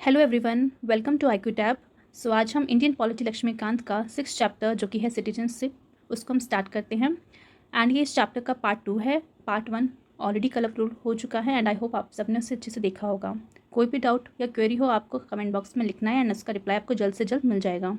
Hello everyone, welcome to IQ tab. So आज हम Indian polity Laxmikant का 6 चैप्टर जो कि है सिटीजनशिप, उसको हम स्टार्ट करते हैं। एंड ये इस चैप्टर का पार्ट 2 है। पार्ट 1 ऑलरेडी कल अपलोड हो चुका है एंड आई होप आप सबने उसे अच्छे से देखा होगा। कोई भी डाउट या क्वेरी हो आपको कमेंट बॉक्स में लिखना है एंड उसका रिप्लाई आपको जल्द से जल्द मिल जाएगा।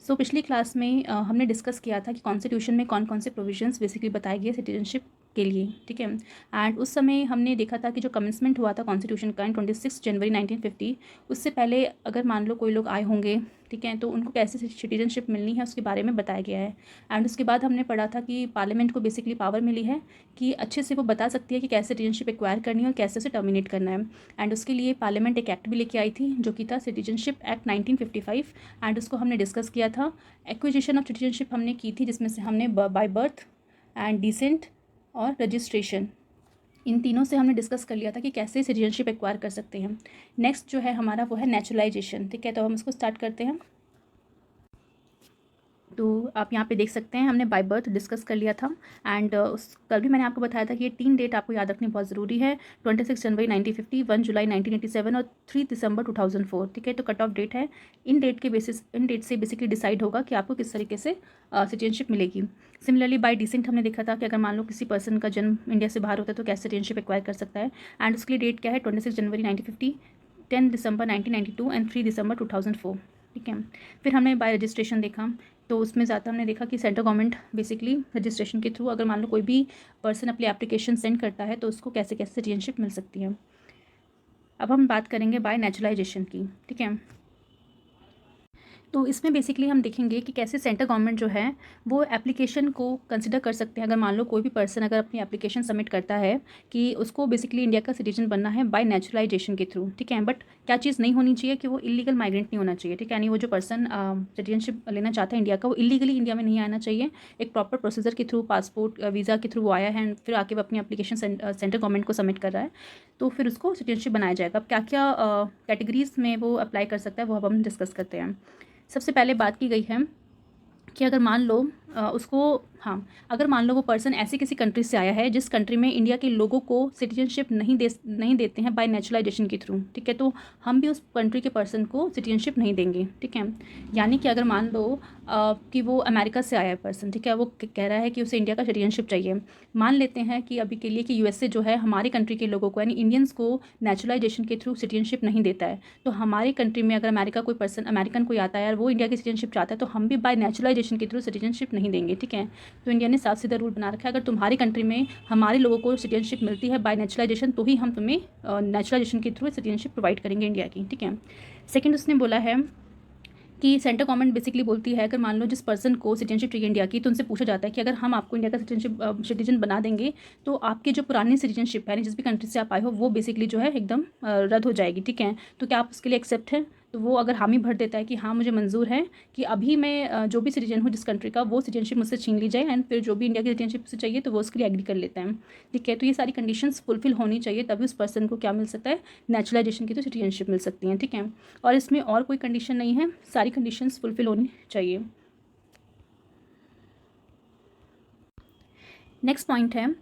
पिछली क्लास में हमने डिस्कस किया था कि कॉन्स्टिट्यूशन में कौन कौन से प्रोविजंस बेसिकली बताए गए सिटीजनशिप के लिए, ठीक है। एंड उस समय हमने देखा था कि जो कमेंसमेंट हुआ था कॉन्स्टिट्यूशन का 26 जनवरी 1950, उससे पहले अगर मान लो कोई लोग आए होंगे, ठीक है, तो उनको कैसे सिटीजनशिप मिलनी है उसके बारे में बताया गया है। एंड उसके बाद हमने पढ़ा था कि पार्लियामेंट को बेसिकली पावर मिली है कि अच्छे से वो बता सकती है कि कैसे सिटीजनशिप एक्वायर करनी है और कैसे उसे टर्मिनेट करना है। एंड उसके लिए पार्लियामेंट एक एक्ट भी लेके आई थी जो कि था सिटीजनशिप एक्ट 1955। एंड उसको हमने डिस्कस किया था। एक्विजिशन ऑफ सिटीजनशिप हमने की थी जिसमें से हमने बाय बर्थ एंड डिसेंट और रजिस्ट्रेशन, इन तीनों से हमने डिस्कस कर लिया था कि कैसे सिटीजनशिप एक्वायर कर सकते हैं। नेक्स्ट जो है हमारा वो है नेचुरलाइजेशन, ठीक है। तो हम इसको स्टार्ट करते हैं। तो आप यहाँ पे देख सकते हैं हमने बाय बर्थ डिस्कस कर लिया था। एंड उस कल भी मैंने आपको बताया था कि ये 3 डेट आपको याद रखनी बहुत ज़रूरी है। 26 जनवरी 1950, 1 जुलाई 1987 और 3 दिसंबर 2004, ठीक है। तो कट ऑफ डेट है। इन डेट से बेसिकली डिसाइड होगा कि आपको किस तरीके से सिटीजनशिप मिलेगी। सिमिलरली बाय डिसेंट हमने देखा था कि अगर मान लो किसी पर्सन का जन्म इंडिया से बाहर होता है तो कैसे सिटीजनशिप एक्वायर कर सकता है। एंड उसके लिए डेट क्या है, 26 जनवरी 1950, 10 दिसंबर 1992 एंड 3 दिसंबर 2004, ठीक है। फिर हमने बाय रजिस्ट्रेशन देखा, तो उसमें ज़्यादा हमने देखा कि सेंट्रल गवर्नमेंट बेसिकली रजिस्ट्रेशन के थ्रू अगर मान लो कोई भी पर्सन अपनी एप्लीकेशन सेंड करता है तो उसको कैसे कैसे सिटीजनशिप मिल सकती है। अब हम बात करेंगे बाय नेचुरलाइजेशन की, ठीक है। तो इसमें बेसिकली हम देखेंगे कि कैसे सेंट्रल गवर्नमेंट जो है वो एप्लीकेशन को कंसिडर कर सकते हैं। अगर मान लो कोई भी पर्सन अगर अपनी एप्लीकेशन सबमिट करता है कि उसको बेसिकली इंडिया का सिटीजन बनना है बाय नेचुरलाइजेशन के थ्रू, ठीक है। बट क्या चीज़ नहीं होनी चाहिए कि वो इलीगल माइग्रेंट नहीं होना चाहिए, ठीक है। यानी वो जो पर्सन सिटीजनशिप लेना चाहता है इंडिया का, वो इलीगली इंडिया में नहीं आना चाहिए। एक प्रॉपर प्रोसीजर के थ्रू, पासपोर्ट वीज़ा के थ्रू वो आया है, फिर आके वो अपनी एप्लीकेशन सेंट्रल गवर्नमेंट को सबमिट कर रहा है, तो फिर उसको सिटीजनशिप बनाया जाएगा। अब क्या क्या कैटेगरीज में वो अप्लाई कर सकता है वो अब हम डिस्कस करते हैं। सबसे पहले बात की गई है कि अगर मान लो अगर मान लो वो पर्सन ऐसी किसी कंट्री से आया है जिस कंट्री में इंडिया के लोगों को सिटीजनशिप नहीं देते हैं बाय नेचुरलाइजेशन के थ्रू, ठीक है, तो हम भी उस कंट्री के पर्सन को सिटीजनशिप नहीं देंगे, ठीक है। यानी कि अगर मान लो कि वो अमेरिका से आया है पर्सन, ठीक है, वो कह रहा है कि उसे इंडिया का सिटीजनशिप चाहिए। मान लेते हैं कि अभी के लिए कि USA जो है हमारी कंट्री के लोगों को यानी इंडियंस को नेचुरलाइजेशन के थ्रू सिटीजनशिप नहीं देता है, तो हमारी कंट्री में अगर अमेरिका कोई पर्सन अमेरिकन कोई आता है और वो इंडिया की सिटीजनशिप चाहता है तो हम भी बाय नेचुरलाइजेशन के थ्रू सिटीजनशिप नहीं देंगे, ठीक है। तो इंडिया ने साफ सीधा रूल बना रखा है, अगर तुम्हारी कंट्री में हमारे लोगों को सिटीजनशिप मिलती है बाय नेचुरलाइजेशन तो ही हम तुम्हें नेचुरलाइजेशन के थ्रू सिटीजनशिप प्रोवाइड करेंगे इंडिया की, ठीक है। सेकंड उसने बोला है कि सेंट्रल गवर्नमेंट बेसिकली बोलती है अगर मान लो जिस पर्सन को सिटीजनशिप चाहिए इंडिया की, तो उनसे पूछा जाता है कि अगर हम आपको इंडिया का सिटीजन बना देंगे तो आपकी जो पुरानी सिटीजनशिप है जिस भी कंट्री से आप आए हो वो बेसिकली जो है एकदम रद्द हो जाएगी, ठीक है। तो क्या आप उसके लिए एक्सेप्ट है? तो वो अगर हामी भर देता है कि हाँ मुझे मंजूर है कि अभी मैं जो भी सिटीजन हूँ जिस कंट्री का वो सिटीजनशिप मुझसे छीन ली जाए, एंड फिर जो भी इंडिया की सिटीजनशिप से चाहिए तो वो उसके लिए एग्री कर लेता है, ठीक है। तो ये सारी कंडीशंस फुलफिल होनी चाहिए तभी उस पर्सन को क्या मिल सकता है, नेचुरलाइजेशन की तो सिटीजनशिप मिल सकती है, ठीक है। और इसमें और कोई कंडीशन नहीं है, सारी कंडीशंस फुलफिल होनी चाहिए। नेक्स्ट पॉइंट है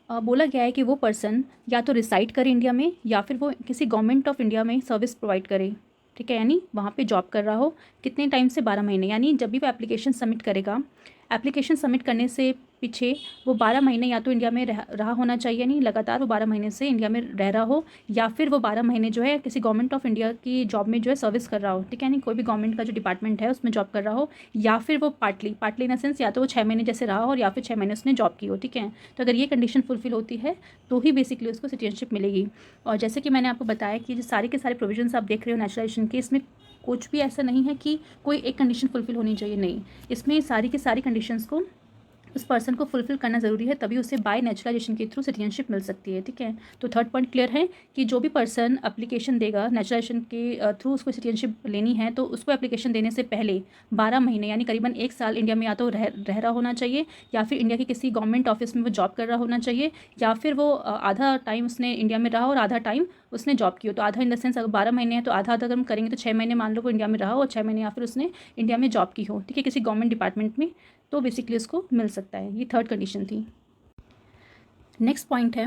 बोला गया है कि वो पर्सन या तो रिसाइड करे इंडिया में या फिर वो किसी गवर्नमेंट ऑफ इंडिया में सर्विस प्रोवाइड करे, ठीक है। यानी वहाँ पे जॉब कर रहा हो कितने टाइम से, 12 महीने। यानी जब भी वो एप्लीकेशन सबमिट करेगा, एप्लीकेशन सबमिट करने से पीछे वो 12 महीने या तो इंडिया में रहा होना चाहिए, यानी लगातार वो 12 महीने से इंडिया में रह रहा हो, या फिर वो 12 महीने जो है किसी गवर्नमेंट ऑफ इंडिया की जॉब में जो है सर्विस कर रहा हो, ठीक है। यानी कोई भी गवर्नमेंट का जो डिपार्टमेंट है उसमें जॉब कर रहा हो, या फिर वो पार्टली इन द सेंस या तो वो 6 महीने जैसे रहा हो और या फिर 6 महीने उसने जॉब की हो, ठीक है। तो अगर ये कंडीशन फुलफिल होती है तो ही बेसिकली उसको सिटीजनशिप मिलेगी। और जैसे कि मैंने आपको बताया कि जो सारे के सारे प्रोविजंस आप देख रहे हो नेचुरलाइजेशन के, इसमें कुछ भी ऐसा नहीं है कि कोई एक कंडीशन फुलफिल होनी चाहिए, नहीं, इसमें सारी की सारी कंडीशंस को उस पर्सन को फुलफिल करना ज़रूरी है तभी उसे बाय नेचुरलाइजेशन के थ्रू सिटीजनशिप मिल सकती है, ठीक है। तो थर्ड पॉइंट क्लियर है कि जो भी पर्सन एप्लीकेशन देगा नेचुरलाइजेशन के थ्रू उसको सिटीजनशिप लेनी है तो उसको एप्लीकेशन देने से पहले 12 महीने यानी करीबन 1 साल इंडिया में या तो रह रहा होना चाहिए, या फिर इंडिया के किसी गवर्नमेंट ऑफिस में वो जॉब कर रहा होना चाहिए, या फिर वो आधा टाइम उसने इंडिया में रहा और आधा टाइम उसने जॉब की हो। तो आधा इन द सेंस अगर 12 महीने है तो आधा अगर हम करेंगे तो 6 महीने मान लो वो इंडिया में रहा हो और 6 महीने या फिर उसने इंडिया में जॉब की हो, ठीक है, किसी गवर्नमेंट डिपार्टमेंट में, तो बेसिकली उसको मिल सकता है। ये थर्ड कंडीशन थी। नेक्स्ट पॉइंट है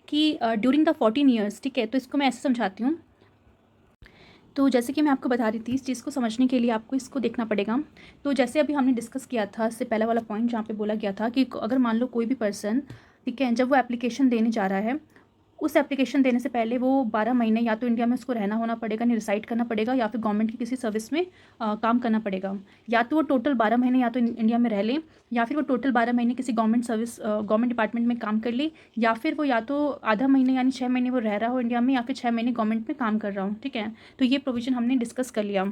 कि ड्यूरिंग द 14 ईयर्स, ठीक है, तो इसको मैं ऐसे समझाती हूँ तो जैसे कि मैं आपको बता रही थी, इस चीज़ को समझने के लिए आपको इसको देखना पड़ेगा। तो जैसे अभी हमने डिस्कस किया था, इससे पहला वाला पॉइंट जहाँ पे बोला गया था कि अगर मान लो कोई भी पर्सन, ठीक है, जब वो एप्लीकेशन देने जा रहा है, उस एप्लीकेशन देने से पहले वो 12 महीने या तो इंडिया में उसको रहना होना पड़ेगा, नहीं रिसाइड करना पड़ेगा, या फिर गवर्नमेंट की किसी सर्विस में काम करना पड़ेगा। या तो वो टोटल 12 महीने या तो इंडिया में रह ले, या फिर वो टोटल 12 महीने किसी गवर्नमेंट डिपार्टमेंट में काम कर ले, या फिर वो या तो आधा महीने यानी 6 महीने वो रह रहा हो इंडिया में, या फिर 6 महीने गवर्नमेंट में काम कर रहा हो। ठीक है, तो ये प्रोविज़न हमने डिस्कस कर लिया।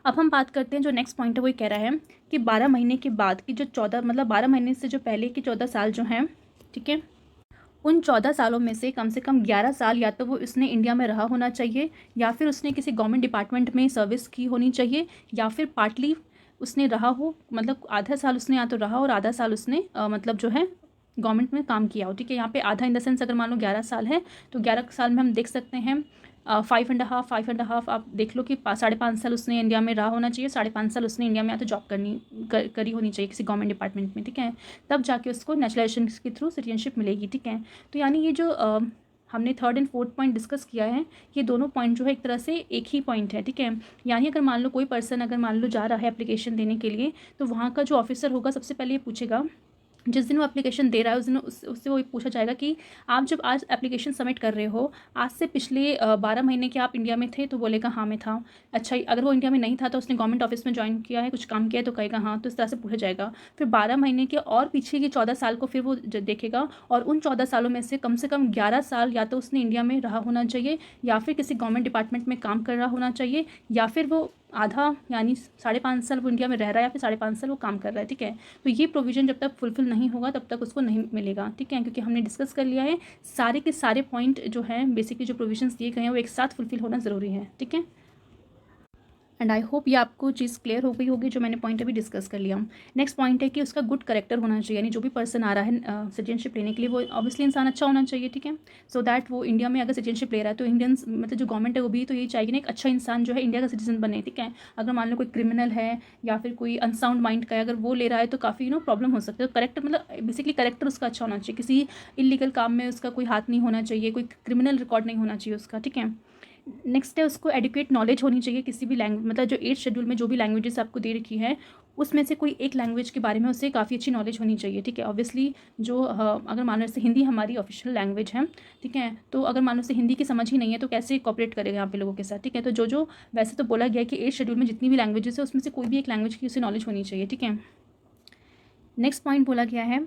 अब हम बात करते हैं, जो नेक्स्ट पॉइंट है वो ये कह रहा है कि 12 महीने के बाद की जो 14 मतलब 12 महीने से जो पहले की 14 साल जो हैं, ठीक है, उन 14 सालों में से कम 11 साल या तो वो उसने इंडिया में रहा होना चाहिए, या फिर उसने किसी गवर्नमेंट डिपार्टमेंट में सर्विस की होनी चाहिए, या फिर पार्टली उसने रहा हो, मतलब आधा साल उसने या तो रहा और आधा साल उसने मतलब जो है गवर्नमेंट में काम किया हो। ठीक है, यहाँ पे आधा इन द सेंस अगर मान लो 11 साल है तो 11 साल में हम देख सकते हैं 5.5 आप देख लो कि 5.5 साल उसने इंडिया में रहा होना चाहिए, 5.5 साल उसने इंडिया में या तो जॉब करी होनी चाहिए किसी गवर्नमेंट डिपार्टमेंट में। ठीक है, तब जाके उसको नेचुरलाइजेशन के थ्रू सिटीजनशिप मिलेगी। ठीक है, तो यानी ये जो हमने third and fourth point discuss किया है, ये दोनों पॉइंट जो है एक तरह से एक ही पॉइंट है। ठीक है, यानी अगर मान लो कोई पर्सन अगर मान लो जा रहा है एप्लीकेशन देने के लिए, तो वहाँ का जो ऑफिसर होगा सबसे पहले ये पूछेगा, जिस दिन वो एप्लीकेशन दे रहा है उस दिन उससे वो पूछा जाएगा कि आप जब आज एप्लीकेशन सबमिट कर रहे हो, आज से पिछले 12 महीने के आप इंडिया में थे, तो बोलेगा हाँ मैं था। अच्छा, अगर वो इंडिया में नहीं था तो उसने गवर्नमेंट ऑफिस में ज्वाइन किया है, कुछ काम किया है, तो कहेगा हाँ, तो इस तरह से पूछा जाएगा। फिर 12 महीने के और पीछे के 14 साल को फिर वो देखेगा, और उन 14 सालों में से कम 11 साल या तो उसने इंडिया में रहा होना चाहिए, या फिर किसी गवर्नमेंट डिपार्टमेंट में काम कर रहा होना चाहिए, या फिर वो आधा यानी 5.5 साल वो इंडिया में रह रहा है, या फिर 5.5 साल वो काम कर रहा है। ठीक है, तो ये प्रोविज़न जब तक फुलफिल नहीं होगा तब तक उसको नहीं मिलेगा। ठीक है, क्योंकि हमने डिस्कस कर लिया है सारे के सारे पॉइंट जो हैं बेसिकली जो प्रोविजंस दिए गए हैं वो एक साथ फुलफिल होना ज़रूरी है। ठीक है, एंड आई होप ये आपको चीज़ क्लियर हो गई होगी जो मैंने पॉइंट अभी डिस्कस कर लिया। नेक्स्ट पॉइंट है कि उसका गुड करेक्टर होना चाहिए, यानी जो भी पर्सन आ रहा है सिटीजनशिप लेने के लिए वो ऑब्वियसली इंसान अच्छा होना चाहिए। ठीक है, सो दैट वो इंडिया में अगर सिटीजनशिप ले रहा है तो इंडियंस मतलब जो गवर्नमेंट है वो भी तो यही चाहिए ना, एक अच्छा इंसान जो है इंडिया का सिटीजन बने। ठीक है, अगर मान लो कोई क्रिमिनल है या फिर कोई अनसाउंड माइंड का है, अगर वो ले रहा है तो काफ़ी प्रॉब्लम हो सकती है। तो करेक्टर मतलब बेसिकली करेक्टर उसका अच्छा होना चाहिए, किसी इलीगल काम में उसका कोई हाथ नहीं होना चाहिए, कोई क्रिमिनल रिकॉर्ड नहीं होना चाहिए उसका। ठीक है, नेक्स्ट है उसको एडुकेट नॉलेज होनी चाहिए किसी भी लैंग्वेज, मतलब जो 8th शेड्यूल में जो भी लैंग्वेजेस आपको दे रखी है उसमें से कोई एक लैंग्वेज के बारे में उसे काफ़ी अच्छी नॉलेज होनी चाहिए। ठीक है, ऑब्वियसली जो अगर मान लो जैसे हिंदी हमारी ऑफिशियल लैंग्वेज है, ठीक है, तो अगर मान लो उसे हिंदी की समझ ही नहीं है तो कैसे कॉपरेट करेगा यहाँ पे लोगों के साथ। ठीक है, तो जो वैसे तो बोला गया है कि 8th शेड्यूल में जितनी भी लैंग्वेजेस है उसमें से कोई भी एक लैंग्वेज की उसे नॉलेज होनी चाहिए। ठीक है, नेक्स्ट पॉइंट बोला गया है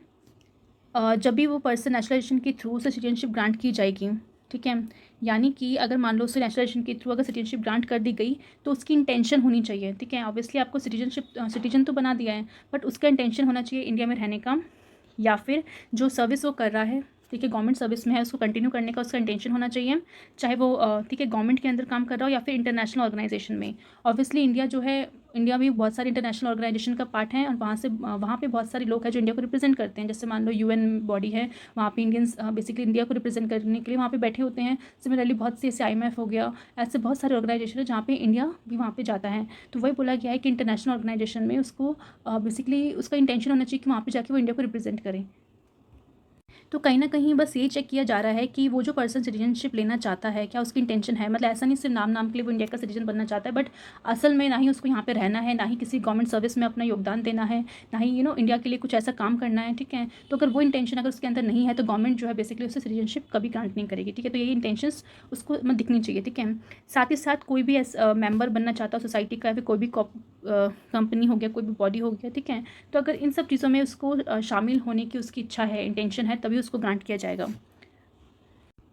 जब भी वो पर्सन नेचुरलाइजेशन के थ्रू उसे सिटीजनशिप ग्रांट की जाएगी। ठीक है, यानी कि अगर मान लो उसे नेचुरलाइजेशन के थ्रू अगर सिटीजनशिप ग्रांट कर दी गई तो उसकी इंटेंशन होनी चाहिए। ठीक है, ऑब्वियसली आपको सिटीजन तो बना दिया है, बट उसका इंटेंशन होना चाहिए इंडिया में रहने का, या फिर जो सर्विस वो कर रहा है, ठीक है, गवर्नमेंट सर्विस में है, उसको कंटिन्यू करने का उसका इंटेंशन होना चाहिए, चाहे वो ठीक है गवर्नमेंट के अंदर काम कर रहा हो या फिर इंटरनेशनल ऑर्गेनाइजेशन में। ऑब्वियसली इंडिया भी बहुत सारे इंटरनेशनल ऑर्गेनाइजेशन का पार्ट है, और वहाँ पे बहुत सारे लोग हैं जो इंडिया को रिप्रेजेंट करते हैं। जैसे मान लो UN बॉडी है, वहाँ पे इंडियंस बेसिकली इंडिया को रिप्रेजेंट करने के लिए वहाँ पे बैठे होते हैं। सिमिलरली बहुत से ऐसे IMF हो गया, ऐसे बहुत सारे ऑर्गेनाइजेशन है जहाँ पे इंडिया भी वहाँ पे जाता है। तो वही बोला गया है कि इंटरनेशनल ऑर्गेनाइजेशन में उसको बेसिकली उसका इंटेंशन होना चाहिए कि वहाँ पे जाके वो इंडिया को रिप्रेजेंट करें। तो कहीं ना कहीं बस ये चेक किया जा रहा है कि वो जो पर्सन सिटीजनशिप लेना चाहता है क्या उसकी इंटेंशन है, मतलब ऐसा नहीं सिर्फ नाम के लिए वो इंडिया का सिटीजन बनना चाहता है, बट असल में ना ही उसको यहाँ पे रहना है, ना ही किसी गवर्नमेंट सर्विस में अपना योगदान देना है, ना ही इंडिया के लिए कुछ ऐसा काम करना है। ठीक है, तो अगर वो इंटेंशन अगर उसके अंदर नहीं है तो गवर्नमेंट जो है बेसिकली उससे सिटीजनशिप कभी ग्रांट नहीं करेगी। ठीक है, तो यही इंटेंशंस उसको मतलब दिखनी चाहिए। ठीक है, साथ ही साथ कोई भी मेंबर बनना चाहता हो सोसाइटी का, या फिर कोई भी कंपनी हो गया, कोई भी बॉडी हो गया, ठीक है, तो अगर इन सब चीज़ों में उसको शामिल होने की उसकी इच्छा है, इंटेंशन है, तभी उसको ग्रांट किया जाएगा।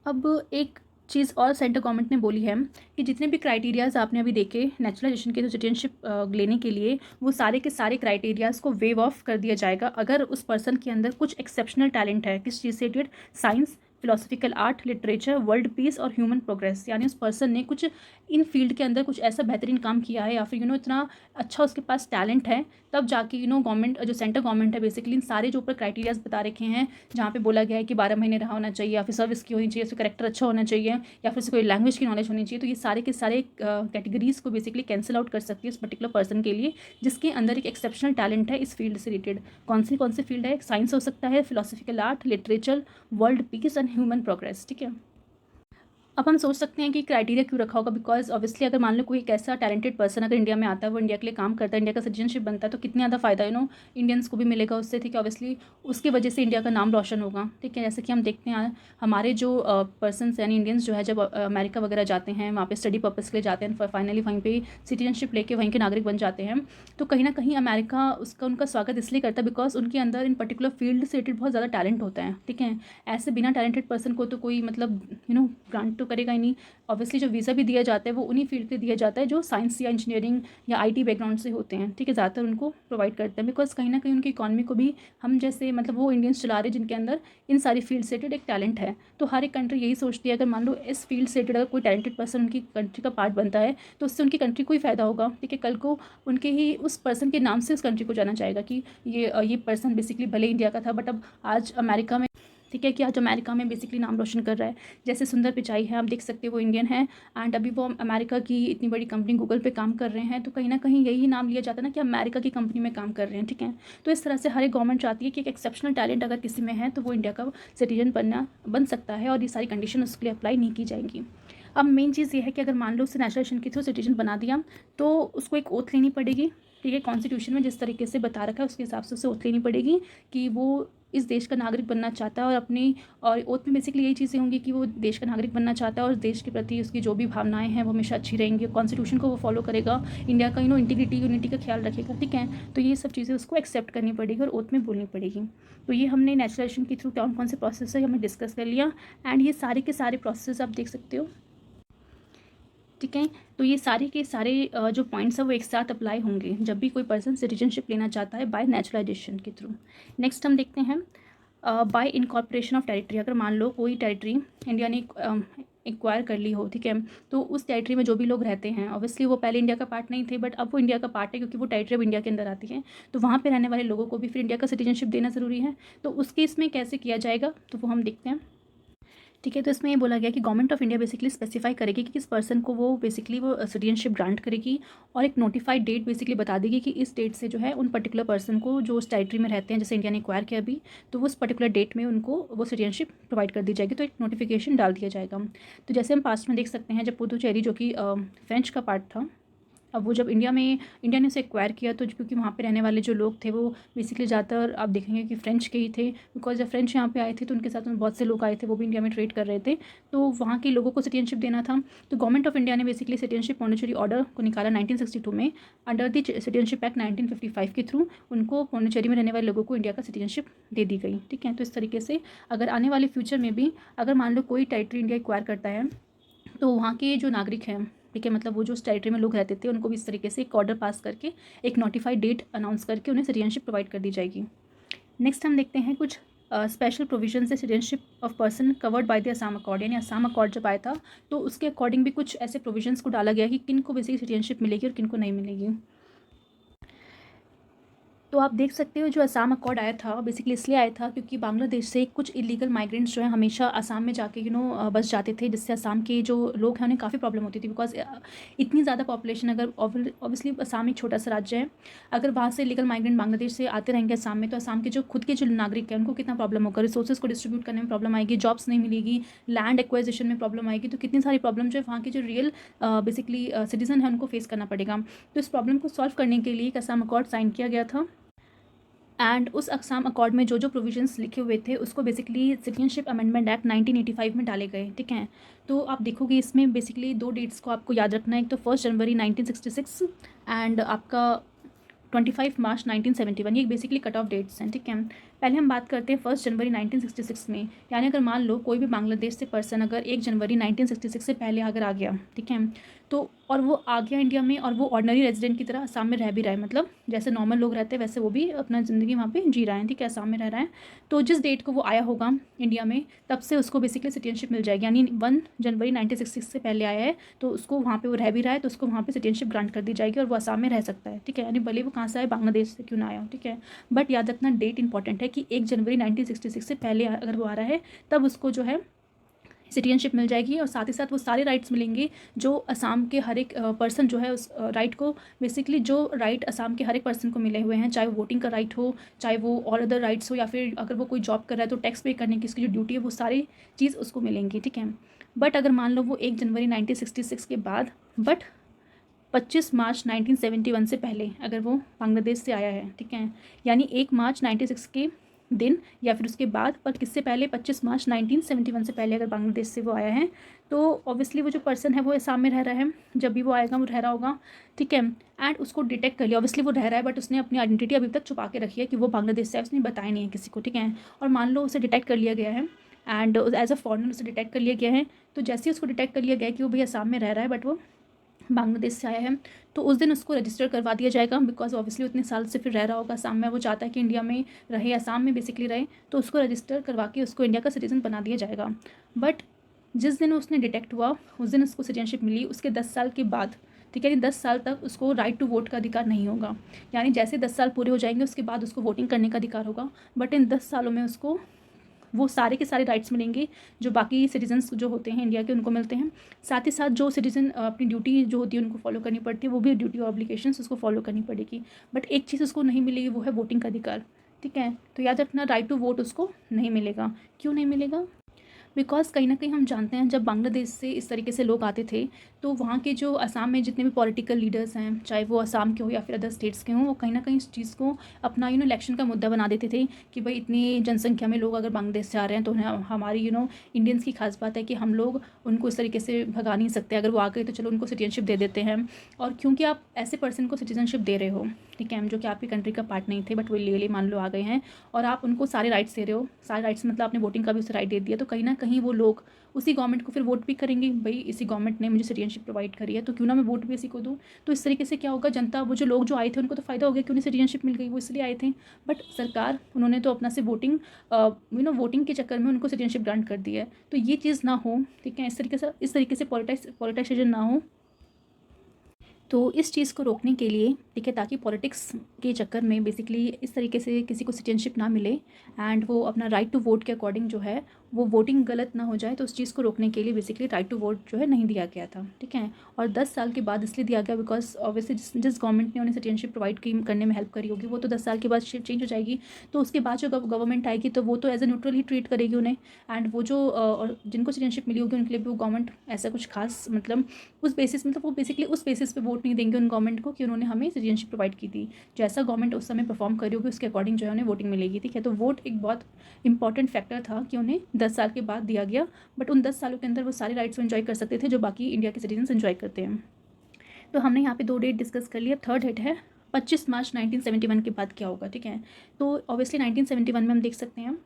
अब एक चीज़ और सेंट्रल गवर्नमेंट ने बोली है कि जितने भी क्राइटेरियाज़ आपने अभी देखे नेचुरलाइजेशन के सिटीजनशिप लेने के लिए, वो सारे के सारे क्राइटेरियाज़ को वेव ऑफ कर दिया जाएगा अगर उस पर्सन के अंदर कुछ एक्सेप्शनल टैलेंट है। किस चीज़ से related? Science, philosophical art, literature, world peace और ह्यूमन प्रोग्रेस। यानी उस पर्सन ने कुछ इन फील्ड के अंदर कुछ ऐसा बेहतरीन काम किया है, या फिर इतना अच्छा उसके पास टैलेंट है, तब जाके गवर्नमेंट जो सेंट्रल गवर्नमेंट है बेसिकली इन सारे जो ऊपर क्राइटेरियाज बता रखे हैं, जहाँ पे बोला गया है कि 12 महीने रहा होना चाहिए, या फिर सर्विस की होनी चाहिए, उसका करेक्टर अच्छा होना चाहिए, या फिर कोई लैंग्वेज की नॉलेज होनी चाहिए, तो ये सारे के सारे कैटेगरीज को बेसिकली कैंसिल आउट कर सकती है उस पर्टिकुलर पर्सन के लिए जिसके अंदर एक एक्सेप्शनल टैलेंट है इस फील्ड से रिलेटेड। कौन सी फील्ड है? साइंस हो सकता है, philosophical art, literature, world peace and human progress. ठीक है, अब हम सोच सकते हैं कि क्राइटेरिया क्यों रखा होगा, बिकॉज ऑब्वियसली अगर मान लो कोई एक ऐसा टैलेंटेड पर्सन अगर इंडिया में आता है, वो इंडिया के लिए काम करता है, इंडिया का सिटीजनशिप बनता है, तो कितना ज़्यादा फ़ायदा इंडियंस को भी मिलेगा उससे, ठीक है। ऑब्वियसली उसकी वजह से इंडिया का नाम रोशन होगा, ठीक है। जैसे कि हम देखते हैं हमारे जो पर्सन यानी इंडियंस जो है जब अमेरिका वगैरह जाते हैं, वहाँ पे स्टडी पर्पज़ के लिए जाते हैं, फाइनली वहीं पे सिटीजनशिप लेके वहीं के नागरिक बन जाते हैं, तो कहीं ना कहीं अमेरिका उनका स्वागत इसलिए करता है बिकॉज उनके अंदर इन पर्टिकुलर फील्ड से रिलेटेड बहुत ज़्यादा टैलेंट होता है, ठीक है। ऐसे बिना टैलेंटेड पर्सन को तो कोई मतलब ग्रांट तो करेगा ही नहीं। ऑब्वियसली जो वीज़ा भी दिया जाता है वो उन्हीं फील्ड पे दिया जाता है जो साइंस या इंजीनियरिंग या आईटी बैकग्राउंड से होते हैं, ठीक है। ज़्यादातर उनको प्रोवाइड करते हैं बिकॉज कहीं ना कहीं उनकी इकॉनमी को भी हम जैसे मतलब वो इंडियंस चला रहे हैं जिनके अंदर इन सारी फील्ड से रिलेटेड एक टैलेंट है। तो हर एक कंट्री यही सोचती है अगर मान लो इस फील्ड से रिलेटेड अगर कोई टैलेंटेड पर्सन उनकी कंट्री का पार्ट बनता है तो उससे उनकी कंट्री को ही फ़ायदा होगा, ठीक है। कल को उनके ही उस पर्सन के नाम से उस कंट्री को जाना चाहेगा कि ये पर्सन बेसिकली भले इंडिया का था बट अब आज अमेरिका में, ठीक है, कि आज अमेरिका में बेसिकली नाम रोशन कर रहा है। जैसे सुंदर पिचाई है, आप देख सकते हो वो इंडियन है एंड अभी वो अमेरिका की इतनी बड़ी कंपनी गूगल पे काम कर रहे हैं, तो कहीं ना कहीं यही नाम लिया जाता है ना कि अमेरिका की कंपनी में काम कर रहे हैं, ठीक है। तो इस तरह से हर एक गवर्नमेंट चाहती है कि एक एक्सेप्शनल टैलेंट अगर किसी में है तो वो इंडिया का सिटीजन बन सकता है और ये सारी कंडीशन उसके लिए अप्लाई नहीं की जाएंगी। अब मेन चीज़ ये है कि अगर मान लो उसे नेचुरलाइजेशन के थ्रू सिटीजन बना दिया तो उसको एक ओथ लेनी पड़ेगी, ठीक है। कॉन्स्टिट्यूशन में जिस तरीके से बता रखा है उसके हिसाब से उसे ओथ लेनी पड़ेगी कि वो इस देश का नागरिक बनना चाहता है और ओथ में बेसिकली यही चीज़ें होंगी कि वो देश का नागरिक बनना चाहता है और देश के प्रति उसकी जो भी भावनाएं हैं वो हमेशा अच्छी रहेंगी, कॉन्स्टिट्यूशन को वो फॉलो करेगा, इंडिया का इंटीग्रिटी यूनिटी का ख्याल रखेगा, ठीक है। तो ये सब चीज़ें उसको एक्सेप्ट करनी पड़ेगी और ओथ में बोलनी पड़ेगी। तो ये हमने नेचुरलाइजेशन के थ्रू कौन कौन से प्रोसेस है हमें डिस्कस कर लिया एंड ये सारे के सारे प्रोसेस आप देख सकते हो, ठीक है। तो ये सारे के सारे जो पॉइंट्स हैं वो एक साथ अप्लाई होंगे जब भी कोई पर्सन सिटीजनशिप लेना चाहता है बाय नेचुरलाइजेशन के थ्रू। नेक्स्ट हम देखते हैं बाय इनकॉर्पोरेशन ऑफ टेरिटरी। अगर मान लो कोई टेरिटरी इंडिया ने एक्वायर कर ली हो, ठीक है, तो उस टेरिटरी में जो भी लोग रहते हैं ऑब्वियसली वो पहले इंडिया का पार्ट नहीं थे बट अब वो इंडिया का पार्ट है क्योंकि वो टेरिटरी अब इंडिया के अंदर आती है, तो वहाँ पे रहने वाले लोगों को भी फिर इंडिया का सिटीजनशिप देना ज़रूरी है। तो उस केस में कैसे किया जाएगा तो वो हम देखते हैं, ठीक है। तो इसमें ये बोला गया कि government of India basically specify करेगी कि किस पर्सन को वो बेसिकली वो सिटीजनशिप ग्रांट करेगी और एक नोटिफाइड डेट बेसिकली बता देगी कि इस डेट से जो है उन पर्टिकुलर पर्सन को जो उस टेरिटरी में रहते हैं, जैसे इंडिया ने एक्वायर किया अभी, तो वो उस पर्टिकुलर डेट में उनको वो सिटीजनशिप प्रोवाइड कर दी जाएगी, तो एक नोटिफिकेशन डाल दिया जाएगा। तो जैसे हम पास्ट में देख सकते हैं जब पुदुचेरी जो कि फ्रेंच का पार्ट था, अब वो जब इंडिया ने उसे एक्वायर किया तो क्योंकि वहाँ पे रहने वाले जो लोग थे वो बेसिकली ज़्यादातर आप देखेंगे कि फ्रेंच के ही थे, बिकॉज जब फ्रेंच यहाँ पे आए थे तो उनके साथ में बहुत से लोग आए थे वो भी इंडिया में ट्रेड कर रहे थे, तो वहाँ के लोगों को सिटीजनशिप देना था। तो गवर्नमेंट ऑफ इंडिया ने बेसिकली सिटीजनशिप पौंडीचेरी ऑर्डर को निकाला 1962 में अंडर द सिटीजनशिप एक्ट 1955 के थ्रू उनको पौंडीचेरी में रहने वाले लोगों को इंडिया का सिटीजनशिप दे दी गई, ठीक है। तो इस तरीके से अगर आने वाले फ्यूचर में भी अगर मान लो कोई टेरिटरी इंडिया एक्वायर करता है तो वहाँ के जो नागरिक हैं, ठीक है, मतलब वो जो उस टेरिटरी में लोग रहते थे उनको भी इस तरीके से एक ऑर्डर पास करके एक नोटिफाइड डेट अनाउंस करके उन्हें सिटीजनशिप प्रोवाइड कर दी जाएगी। नेक्स्ट हम देखते हैं कुछ स्पेशल प्रोविजन से citizenship of person covered by the Assam accord, यानी असम अकॉर्ड जब आया था तो उसके अकॉर्डिंग भी कुछ ऐसे प्रोविजंस को डाला गया कि किन को बेसिकली सिटीजनशिप मिलेगी और किन को नहीं मिलेगी। तो आप देख सकते हो जो असम अकॉर्ड आया था बेसिकली इसलिए आया था क्योंकि बांग्लादेश से कुछ इलीगल माइग्रेंट्स जो है हमेशा असम में जाके बस जाते थे, जिससे असम के जो लोग हैं उन्हें काफ़ी प्रॉब्लम होती थी बिकॉज इतनी ज़्यादा पॉपुलेशन, अगर ऑब्वियसली असम एक छोटा सा राज्य है, अगर वहाँ से इलीगल माइग्रेंट बांग्लादेश से आते रहेंगे असम में तो असम के जो खुद के जो नागरिक हैं उनको कितना प्रॉब्लम होगा, रिसोर्सेज को डिस्ट्रीब्यूट करने में प्रॉब्लम आएगी, जॉब्स नहीं मिलेगी, लैंड एक्वाइजिशन में प्रॉब्लम आएगी, तो कितनी सारी प्रॉब्लम जो है वहाँ के जो रियल बेसिकली सिटीजन है उनको फेस करना पड़ेगा। तो इस प्रॉब्लम को सॉल्व करने के लिए एक असम अकॉर्ड साइन किया गया था एंड उस असम अकॉर्ड में जो जो प्रोविजंस लिखे हुए थे उसको बेसिकली सिटीजनशिप अमेंडमेंट एक्ट 1985 में डाले गए, ठीक है। तो आप देखोगे इसमें बेसिकली दो डेट्स को आपको याद रखना है, एक तो 1 जनवरी 1966 एंड आपका 25 मार्च 1971, ये बेसिकली कट ऑफ डेट्स हैं, ठीक है। पहले हम बात करते हैं 1 जनवरी 1966 में, यानी अगर मान लो कोई भी बांग्लादेश से पर्सन अगर 1 जनवरी 1966 से पहले अगर आ गया, ठीक है, तो और वो आ गया इंडिया में और वो ऑर्डिनरी रेजिडेंट की तरह असम में रह भी रहा है, मतलब जैसे नॉर्मल लोग रहते हैं वैसे वो भी अपना ज़िंदगी वहाँ पे जी रहा है, ठीक है, असम में रह रहा है, तो जिस डेट को वो आया होगा इंडिया में तब से उसको बेसिकली सिटीजनशिप मिल जाएगी, यानी 1 जनवरी 1966 से पहले आया है तो उसको वहाँ पे वो रह भी रहा है तो उसको वहाँ पे सिटीजनशिप ग्रांट कर दी जाएगी और वो असम में रह सकता है, ठीक है, यानी भले वो कहाँ से आए, बांग्लादेश से क्यों ना आया, ठीक है। बट याद रखना डेट इंपॉर्टेंट है कि 1 जनवरी 1966 से पहले अगर वो आ रहा है तब उसको जो है सिटीजनशिप मिल जाएगी और साथ ही साथ वो सारे राइट्स मिलेंगे जो असम के हर एक पर्सन जो है उस राइट को बेसिकली जो राइट असम के हर एक पर्सन को मिले हुए हैं, चाहे वो वोटिंग का राइट हो, चाहे वो और अदर राइट्स हो, या फिर अगर वो कोई जॉब कर रहा है तो टैक्स पे करने की इसकी जो ड्यूटी है वो सारी चीज़ उसको मिलेंगी, ठीक है। बट अगर मान लो वो 1 जनवरी 1966 के बाद, बट 25 मार्च 1971 से पहले अगर वो बांग्लादेश से आया है, ठीक है, यानी 1 मार्च 96 के दिन या फिर उसके बाद, पर किससे पहले, 25 मार्च 1971 से पहले अगर बांग्लादेश से वो आया है, तो ऑब्वियसली वो जो पर्सन है वो असम में रह रहा है, जब भी वो आएगा वो रह रहा होगा, ठीक है, एंड उसको डिटेक्ट कर लिया। ऑब्वियसली वो रह रहा है बट उसने अपनी आइडेंटिटी अभी तक छुपा के रखी है कि वो बांग्लादेश से है, उसने बताया नहीं है किसी को, ठीक है, और मान लो उसे डिटेक्ट कर लिया गया है एंड एज अ फॉरेनर उसे डिटेक्ट कर लिया गया है, तो जैसे ही उसको डिटेक्ट कर लिया गया है कि वो भाई असम में रह रहा है बट वो बांग्लादेश से आया है, तो उस दिन उसको रजिस्टर करवा दिया जाएगा, बिकॉज ऑब्वियसली उतने साल से फिर रह रहा होगा असम में, वो चाहता है कि इंडिया में रहे, असम में बेसिकली रहे, तो उसको रजिस्टर करवा के उसको इंडिया का सिटीज़न बना दिया जाएगा। बट जिस दिन उसने डिटेक्ट हुआ उस दिन उसको सिटीजनशिप मिली, उसके 10 साल के बाद, ठीक है, यानी 10 साल तक उसको राइट टू वोट का अधिकार नहीं होगा, यानी जैसे 10 साल पूरे हो जाएंगे उसके बाद उसको वोटिंग करने का अधिकार होगा, बट इन 10 सालों में उसको वो सारे के सारे राइट्स मिलेंगे जो बाकी सिटीजन्स जो होते हैं इंडिया के उनको मिलते हैं। साथ ही साथ जो सिटीजन अपनी ड्यूटी जो होती है उनको फॉलो करनी पड़ती है, वो भी ड्यूटी और ऑब्लिगेशंस उसको फॉलो करनी पड़ेगी, बट एक चीज़ उसको नहीं मिलेगी, वो है वोटिंग का अधिकार, ठीक है। तो याद रखना, राइट टू वोट उसको नहीं मिलेगा। क्यों नहीं मिलेगा? बिकॉज़ कहीं ना कहीं हम जानते हैं जब बांग्लादेश से इस तरीके से लोग आते थे तो वहाँ के जो असम में जितने भी पॉलिटिकल लीडर्स हैं, चाहे वो असम के हो या फिर अदर स्टेट्स के हों, वो कहीं ना कहीं इस चीज़ को अपना इलेक्शन का मुद्दा बना देते थे कि भाई इतनी जनसंख्या में लोग अगर बांग्लादेश से आ रहे हैं तो उन्हें हमारी इंडियंस की खास बात है कि हम लोग उनको इस तरीके से भगा नहीं सकते, अगर वो आ गए तो चलो उनको सिटीजनशिप दे देते हैं। और क्योंकि आप ऐसे पर्सन को सिटीजनशिप दे रहे हो, ठीक है, जो कि आपकी कंट्री का पार्ट नहीं थे बट वो लीगली मान लो आ गए हैं, और आप उनको सारे राइट्स दे रहे हो, सारे राइट्स मतलब आपने वोटिंग का भी उसे राइट दे दिया, तो कहीं ना कहीं वो लोग उसी गवर्नमेंट को फिर वोट भी करेंगे, भाई इसी गवर्नमेंट ने मुझे सिटीजनशिप प्रोवाइड करी है तो क्यों ना मैं वोट भी इसी को दूँ। तो इस तरीके से क्या होगा, जनता, वो जो लोग जो आए थे उनको तो फ़ायदा हो गया कि उन्हें सिटीजनशिप मिल गई, वो इसलिए आए थे, बट सरकार उन्होंने तो अपना से वोटिंग वोटिंग के चक्कर में उनको सिटीजनशिप ग्रांट कर दी है। तो ये चीज़ ना हो, ठीक है, इस तरीके से पॉलिटाइजेशन ना हो। तो इस चीज़ को रोकने के लिए, ठीक है, ताकि पॉलिटिक्स के चक्कर में बेसिकली इस तरीके से किसी को सिटीजनशिप ना मिले एंड वो अपना राइट टू वोट के अकॉर्डिंग जो है वो वोटिंग गलत ना हो जाए, तो उस चीज़ को रोकने के लिए बेसिकली राइट टू वोट जो है नहीं दिया गया था, ठीक है। और 10 साल के बाद इसलिए दिया गया बिकॉज ऑब्वियसली जिस गवर्नमेंट ने उन्हें सिटीजनशिप प्रोवाइड करने में हेल्प करी होगी वो तो 10 साल के बाद चेंज हो जाएगी, तो उसके बाद जो गवर्नमेंट आएगी तो वो तो एज ए न्यूट्रल ही ट्रीट करेगी उन्हें, एंड वो जो और जिनको सिटीजनशिप मिली होगी उनके लिए भी वो गवर्नमेंट ऐसा कुछ खास मतलब उस बेसिस मतलब वो बेसिकली उस बेसिस पे वोट नहीं देंगे उन गवर्नमेंट को कि उन्होंने हमें सिटीजनशिप प्रोवाइड की थी, जैसा गवर्नमेंट उस समय परफॉर्म करी होगी उसके अकॉर्डिंग जो है उन्हें वोटिंग मिलेगी, ठीक है। तो वोट एक बहुत इंपॉर्टेंट फैक्टर था कि उन्हें 10 साल के बाद दिया गया, बट उन 10 सालों के अंदर वो सारे राइट्स एंजॉय कर सकते थे जो बाकी इंडिया के सिटीजन एंजॉय करते हैं। तो हमने यहाँ पे 2 डेट डिस्कस कर लिया। थर्ड डेट है 25 मार्च 1971 के बाद क्या होगा, ठीक है। तो ऑब्वियसली 1971 में हम देख सकते हैं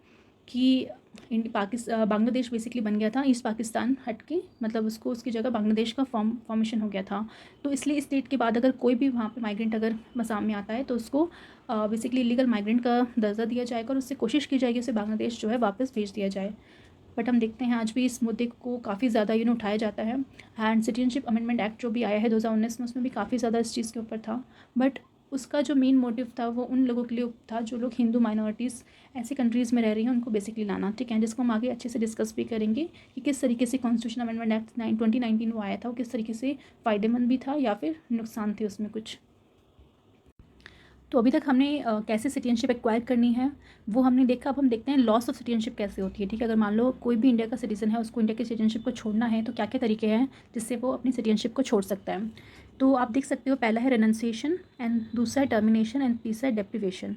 कि बांग्लादेश बेसिकली बन गया था, ईस्ट पाकिस्तान हट के, मतलब उसको उसकी जगह बांग्लादेश का फॉर्मेशन हो गया था। तो इसलिए इस डेट के बाद अगर कोई भी वहाँ पे माइग्रेंट अगर मसाम में आता है तो उसको बेसिकली इलीगल माइग्रेंट का दर्जा दिया जाएगा और उससे कोशिश की जाएगी उसे बांग्लादेश जो है वापस भेज दिया जाए। बट हम देखते हैं आज भी इस मुद्दे को काफ़ी ज़्यादा उठाया जाता है, एंड सिटीजनशिप अमेंडमेंट एक्ट जो भी आया है 2019 में उसमें भी काफ़ी ज़्यादा इस चीज़ के ऊपर था, बट उसका जो मेन मोटिव था वो उन लोगों के लिए था जो लोग हिंदू माइनॉरिटीज़ ऐसी कंट्रीज़ में रह रही हैं उनको बेसिकली लाना, ठीक है, जिसको हम आगे अच्छे से डिस्कस भी करेंगे कि किस तरीके से कॉन्स्टिट्यूशन अमेंडमेंट एक्ट 2019 वो आया था, वो किस तरीके से फ़ायदेमंद भी था या फिर नुकसान थे उसमें कुछ। तो अभी तक हमने कैसे सिटीजनशिप एक्वायर करनी है वो हमने देखा। अब हम देखते हैं लॉस ऑफ सिटीजनशिप कैसे होती है, ठीक है। अगर मान लो कोई भी इंडिया का सिटीजन है उसको इंडिया की सिटीजनशिप को छोड़ना है तो क्या क्या तरीके हैं जिससे वो अपनी सिटीजनशिप को छोड़ सकता है। तो आप देख सकते हो, पहला है रेनन्सिएशन एंड दूसरा है टर्मिनेशन एंड तीसरा है डेप्रिवेशन।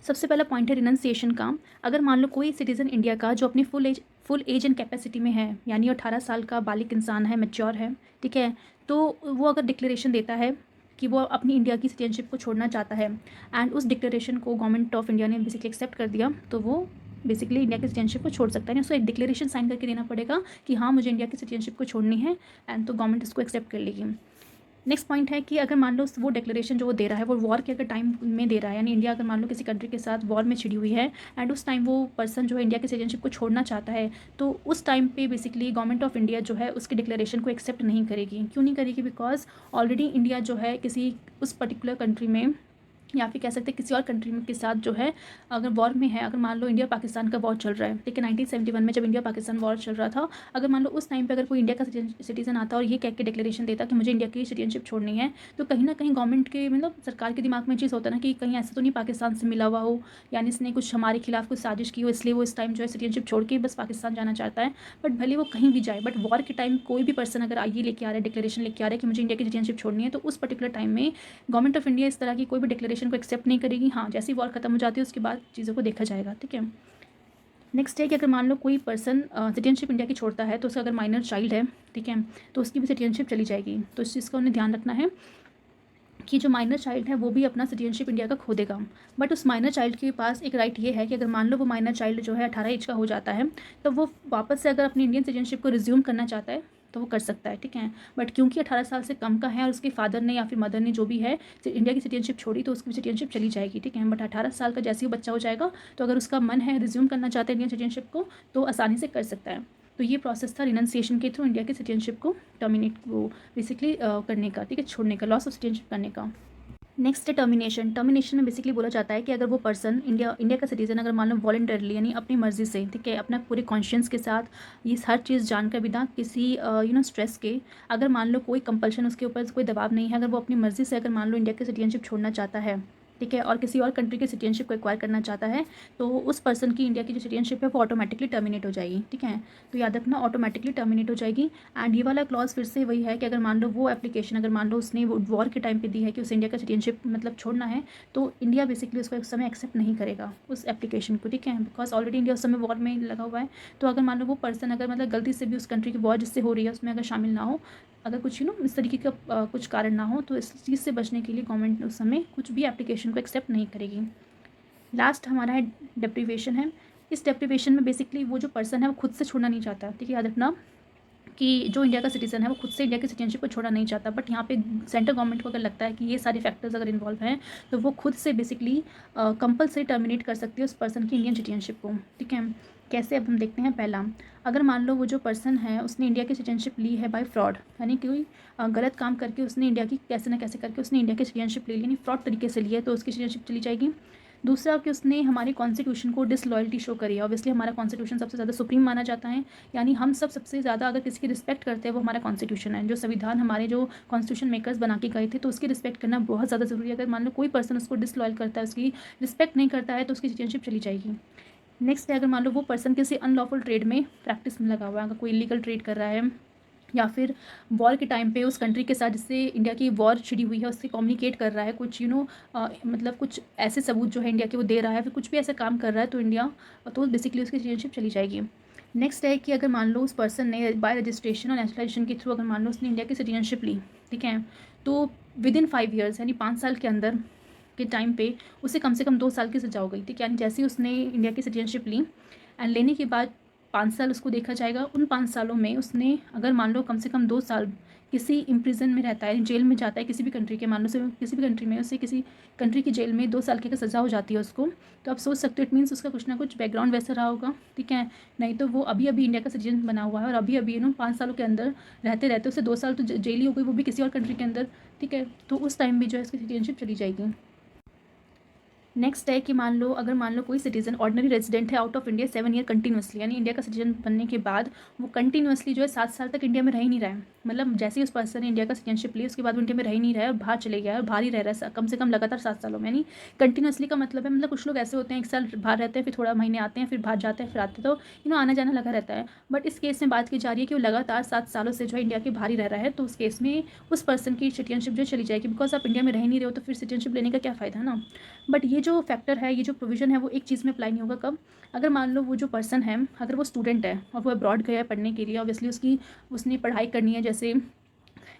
सबसे पहला पॉइंट है रिनन्सिएशन का। अगर मान लो कोई सिटीज़न इंडिया का जो अपनी फुल एज एंड कैपेसिटी में है, यानी 18 साल का बालिग इंसान है, मैच्योर है, ठीक है, तो वो अगर डिक्लेरेशन देता है कि वो अपनी इंडिया की सिटीजनशिप को छोड़ना चाहता है एंड उस डिक्लेरेशन को गवर्नमेंट ऑफ इंडिया ने बेसिकली एक्सेप्ट कर दिया, तो वो बेसिकली इंडिया की सिटीजनशिप को छोड़ सकता है। उसको एक डिक्लेरेशन साइन करके देना पड़ेगा कि हाँ मुझे इंडिया की सिटीजनशिप को छोड़नी है, एंड तो गवर्नमेंट इसको एक्सेप्ट कर लेगी। नेक्स्ट पॉइंट है कि अगर मान लो वो डिक्लेरेशन जो वो दे रहा है वो वॉर के अगर टाइम में दे रहा है, यानी इंडिया अगर मान लो किसी कंट्री के साथ वॉर में छिड़ी हुई है एंड उस टाइम वो पर्सन जो है इंडिया की सिटीजनशिप को छोड़ना चाहता है, तो उस टाइम पे बेसिकली गवर्नमेंट ऑफ इंडिया जो है उसकी डिक्लेरेशन को एक्सेप्ट नहीं करेगी। क्यों नहीं करेगी? बिकॉज ऑलरेडी इंडिया जो है किसी उस पर्टिकुलर कंट्री में या फिर कह सकते हैं किसी और कंट्री में के साथ जो है अगर वॉर में है, अगर मान लो इंडिया पाकिस्तान का वॉर चल रहा है, ठीक है, 1971 में जब इंडिया पाकिस्तान वॉर चल रहा था, अगर मान लो उस टाइम पे अगर कोई इंडिया का सिटीजन आता और ये कह के डिक्लेरेशन देता कि मुझे इंडिया की सिटीजनशिप छोड़नी है, तो कहीं ना कहीं गवर्नमेंट के मतलब सरकार के दिमाग में चीज़ होता है ना कि कहीं ऐसा तो नहीं पाकिस्तान से मिला हुआ हो, यानी इसने कुछ हमारे खिलाफ कुछ साजिश की हो, इसलिए वो इस टाइम जो है सिटीजनशिप छोड़ के बस पाकिस्तान जाना चाहता है। बट भले वो कहीं भी जाए, बट वॉर के टाइम कोई भी पर्सन अगर ये लेके आ रहा है, डिक्लेरेशन लेके आ रहा है कि मुझे इंडिया की सिटीजनशिप छोड़नी है, तो उस पर्टिकुलर टाइम में गवर्नमेंट ऑफ इंडिया इस तरह की कोई भी डिक्लेरेशन को एक्सेप्ट नहीं करेगी। हाँ, जैसी वॉर खत्म हो जाती है उसके बाद चीज़ों को देखा जाएगा, ठीक है। नेक्स्ट है कि अगर मान लो कोई पर्सन सिटीजनशिप इंडिया की छोड़ता है, तो उसका अगर माइनर चाइल्ड है, ठीक है, तो उसकी भी सिटीजनशिप चली जाएगी। तो इस चीज़ का उन्हें ध्यान रखना है कि जो माइनर चाइल्ड है वो भी अपना सिटीजनशिप इंडिया का खो देगा। बट उस माइनर चाइल्ड के पास एक राइट ये है कि अगर मान लो वो माइनर चाइल्ड जो है 18 एज का हो जाता है, तो वो वापस से अगर अपनी इंडियन सिटीजनशिप को रिज्यूम करना चाहता है तो वो कर सकता है, ठीक है। बट क्योंकि 18 साल से कम का है और उसके फादर ने या फिर मदर ने जो भी है इंडिया की सिटीजनशिप छोड़ी, तो उसकी सिटीजनशिप चली जाएगी, ठीक है। बट 18 साल का जैसे ही बच्चा हो जाएगा, तो अगर उसका मन है रिज्यूम करना चाहता है इंडियन सिटीजनशिप को, तो आसानी से कर सकता है। तो ये प्रोसेस था रिनंसिएशन के थ्रू इंडिया की सिटीजनशिप को टर्मिनेट वो बेसिकली करने का, ठीक है, छोड़ने का, लॉस ऑफ सिटीजनशिप करने का। नेक्स्ट है टर्मिनेशन। टर्मिनेशन में बेसिकली बोला जाता है कि अगर वो पर्सन इंडिया का सिटीजन अगर मान लो वॉलंटरली यानी अपनी मर्जी से, ठीक है, अपना पूरे कॉन्शियस के साथ ये हर चीज़ जानकर बिना किसी स्ट्रेस के, अगर मान लो कोई कंपल्शन उसके ऊपर कोई दबाव नहीं है, अगर वो अपनी मर्जी से अगर मान लो इंडिया की सिटीजनशिप छोड़ना चाहता है, ठीक है, और किसी और कंट्री की सिटीजनशिप को एक्वायर करना चाहता है, तो उस पर्सन की इंडिया की जो सिटीजनशिप है वो ऑटोमेटिकली टर्मिनेट हो जाएगी, ठीक है। तो याद रखना ऑटोमेटिकली टर्मिनेट हो जाएगी। एंड ये वाला क्लॉज फिर से वही है कि अगर मान लो वो एप्लीकेशन अगर मान लो उसने वॉर के टाइम पे दी है कि उसे इंडिया का सिटीजनशिप मतलब छोड़ना है, तो इंडिया बेसिकली उसको उस समय एक्सेप्ट नहीं करेगा उस एप्लीकेशन को, ठीक है, बिकॉज ऑलरेडी इंडिया उस समय वॉर में लगा हुआ है। तो अगर मान लो वो पर्सन अगर मतलब गलती से भी उस कंट्री की वॉर जिससे हो रही है उसमें अगर शामिल ना हो, अगर कुछ इस तरीके का कुछ कारण ना हो, तो इस चीज़ से बचने के लिए गवर्नमेंट उस समय कुछ भी एप्लीकेशन को एक्सेप्ट नहीं करेगी। लास्ट हमारा है डेप्रीवेशन है। इस डेप्रीवेशन में बेसिकली वो जो पर्सन है वो खुद से छोड़ना नहीं चाहता, ठीक है, याद रखना कि जो इंडिया का सिटीज़न है वो खुद से इंडिया की सिटीजनशिप को छोड़ना नहीं चाहता। बट यहाँ पे सेंट्रल गवर्नमेंट को अगर लगता है कि ये सारे फैक्टर्स अगर इन्वॉल्व हैं, तो वो खुद से बेसिकली कंपलसरी टर्मिनेट कर सकती है उस पर्सन की इंडियन सिटीजनशिप को, ठीक है। कैसे, अब हम देखते हैं। पहला, अगर मान लो वो जो पर्सन है उसने इंडिया की सिटीजनशिप ली है बाय फ्रॉड, यानी कोई गलत काम करके उसने इंडिया की कैसे ना कैसे करके उसने इंडिया की सिटीजनशिप ले ली, यानी फ्रॉड तरीके से ली है, तो उसकी सिटीजनशिप चली जाएगी। दूसरा कि उसने हमारे कॉन्स्टिट्यूशन को डिसलॉयल्टी शो करी है। ऑब्वियसली हमारा कॉन्स्टिट्यूशन सबसे ज़्यादा सुप्रीम माना जाता है, यानी हम सबसे ज़्यादा अगर किसी की रिस्पेक्ट करते हैं वो हमारा कॉन्स्टिट्यूशन है। जो संविधान हमारे जो कॉन्स्टिट्यूशन मेकर्स बना के गए थे, तो उसकी रिस्पेक्ट करना बहुत ज़्यादा ज़रूरी है। अगर मान लो कोई पर्सन उसको डिसलॉयल करता है, उसकी रिस्पेक्ट नहीं करता है, तो उसकी सिटीजनशिप चली जाएगी। नेक्स्ट है, अगर मान लो वो पर्सन किसी अनलॉफुल ट्रेड में प्रैक्टिस में लगा हुआ है, अगर कोई इलीगल ट्रेड कर रहा है, या फिर वॉर के टाइम पे उस कंट्री के साथ जिससे इंडिया की वॉर छिड़ी हुई है उससे कम्युनिकेट कर रहा है, कुछ मतलब कुछ ऐसे सबूत जो है इंडिया के वो दे रहा है, फिर कुछ भी ऐसा काम कर रहा है, तो इंडिया तो बेसिकली उसकी सिटीजनशिप चली जाएगी। नेक्स्ट है कि अगर मान लो उस पर्सन ने बाय रजिस्ट्रेशन और नेशनलाइजेशन के थ्रू अगर मान लो उसने इंडिया की सिटीजनशिप ली, ठीक है, तो विद इन 5 ईयर्स यानी 5 साल के अंदर के टाइम पे उसे कम से कम 2 साल की सजा हो गई थी, यानी जैसे ही उसने इंडिया की सिटीजनशिप ली एंड लेने के बाद 5 साल उसको देखा जाएगा। उन 5 सालों में उसने अगर मान लो कम से कम 2 साल किसी इम्प्रिजन में रहता है, जेल में जाता है किसी भी कंट्री के, मान लो से किसी भी कंट्री में उसे किसी कंट्री की जेल में 2 साल की अगर सज़ा हो जाती है उसको, तो आप सोच सकते हो इट मीन्स उसका कुछ ना कुछ बैकग्राउंड वैसा रहा होगा, ठीक है। नहीं तो वो अभी अभी इंडिया का सिटीजन बना हुआ है और अभी अभी 5 सालों के अंदर रहते रहते उसे 2 साल तो जेल ही हो गई, वो भी किसी और कंट्री के अंदर, ठीक है। तो उस टाइम भी जो है इसकी सिटीजनशिप चली जाएगी। नेक्स्ट है कि मान लो अगर मान लो कोई सिटीजन ऑर्डिनरी रेजिडेंट है out of India 7 year continuously, यानी इंडिया का सिटीजन बनने के बाद वो कंटिन्यूसली जो है 7 साल तक इंडिया में रह ही नहीं रहा है, मतलब जैसे ही उस पर्सन ने इंडिया का सिटीजनशिप ली उसके बाद वो इंडिया में रह ही नहीं रहा है और बाहर चले गया है और बाहर ही रह रहा है कम से कम लगातार 7 सालों में। यानी कंटिन्यूसली का मतलब है, मतलब कुछ लोग ऐसे होते हैं 1 साल बाहर रहते हैं, फिर थोड़ा महीने आते हैं, फिर बाहर जाते हैं, फिर आते हैं, तो आना जाना लगा रहता है। बट इस केस में बात की जा रही है कि वो लगातार 7 सालों से जो है इंडिया के बाहर ही रह रहा है, तो उस केस में उस पर्सन की सिटीजनशिप जो चली जाएगी, बिकॉज आप इंडिया में रह ही नहीं रहे हो तो फिर सिटीजनशिप लेने का क्या फ़ायदा है ना। बट ये जो फैक्टर है, ये जो प्रोविज़न है वो एक चीज़ में अप्लाई नहीं होगा। कब? अगर मान लो वो जो पर्सन है अगर वो स्टूडेंट है और वो अब्रॉड गया है पढ़ने के लिए, ऑब्वियसली उसने पढ़ाई करनी है, जैसे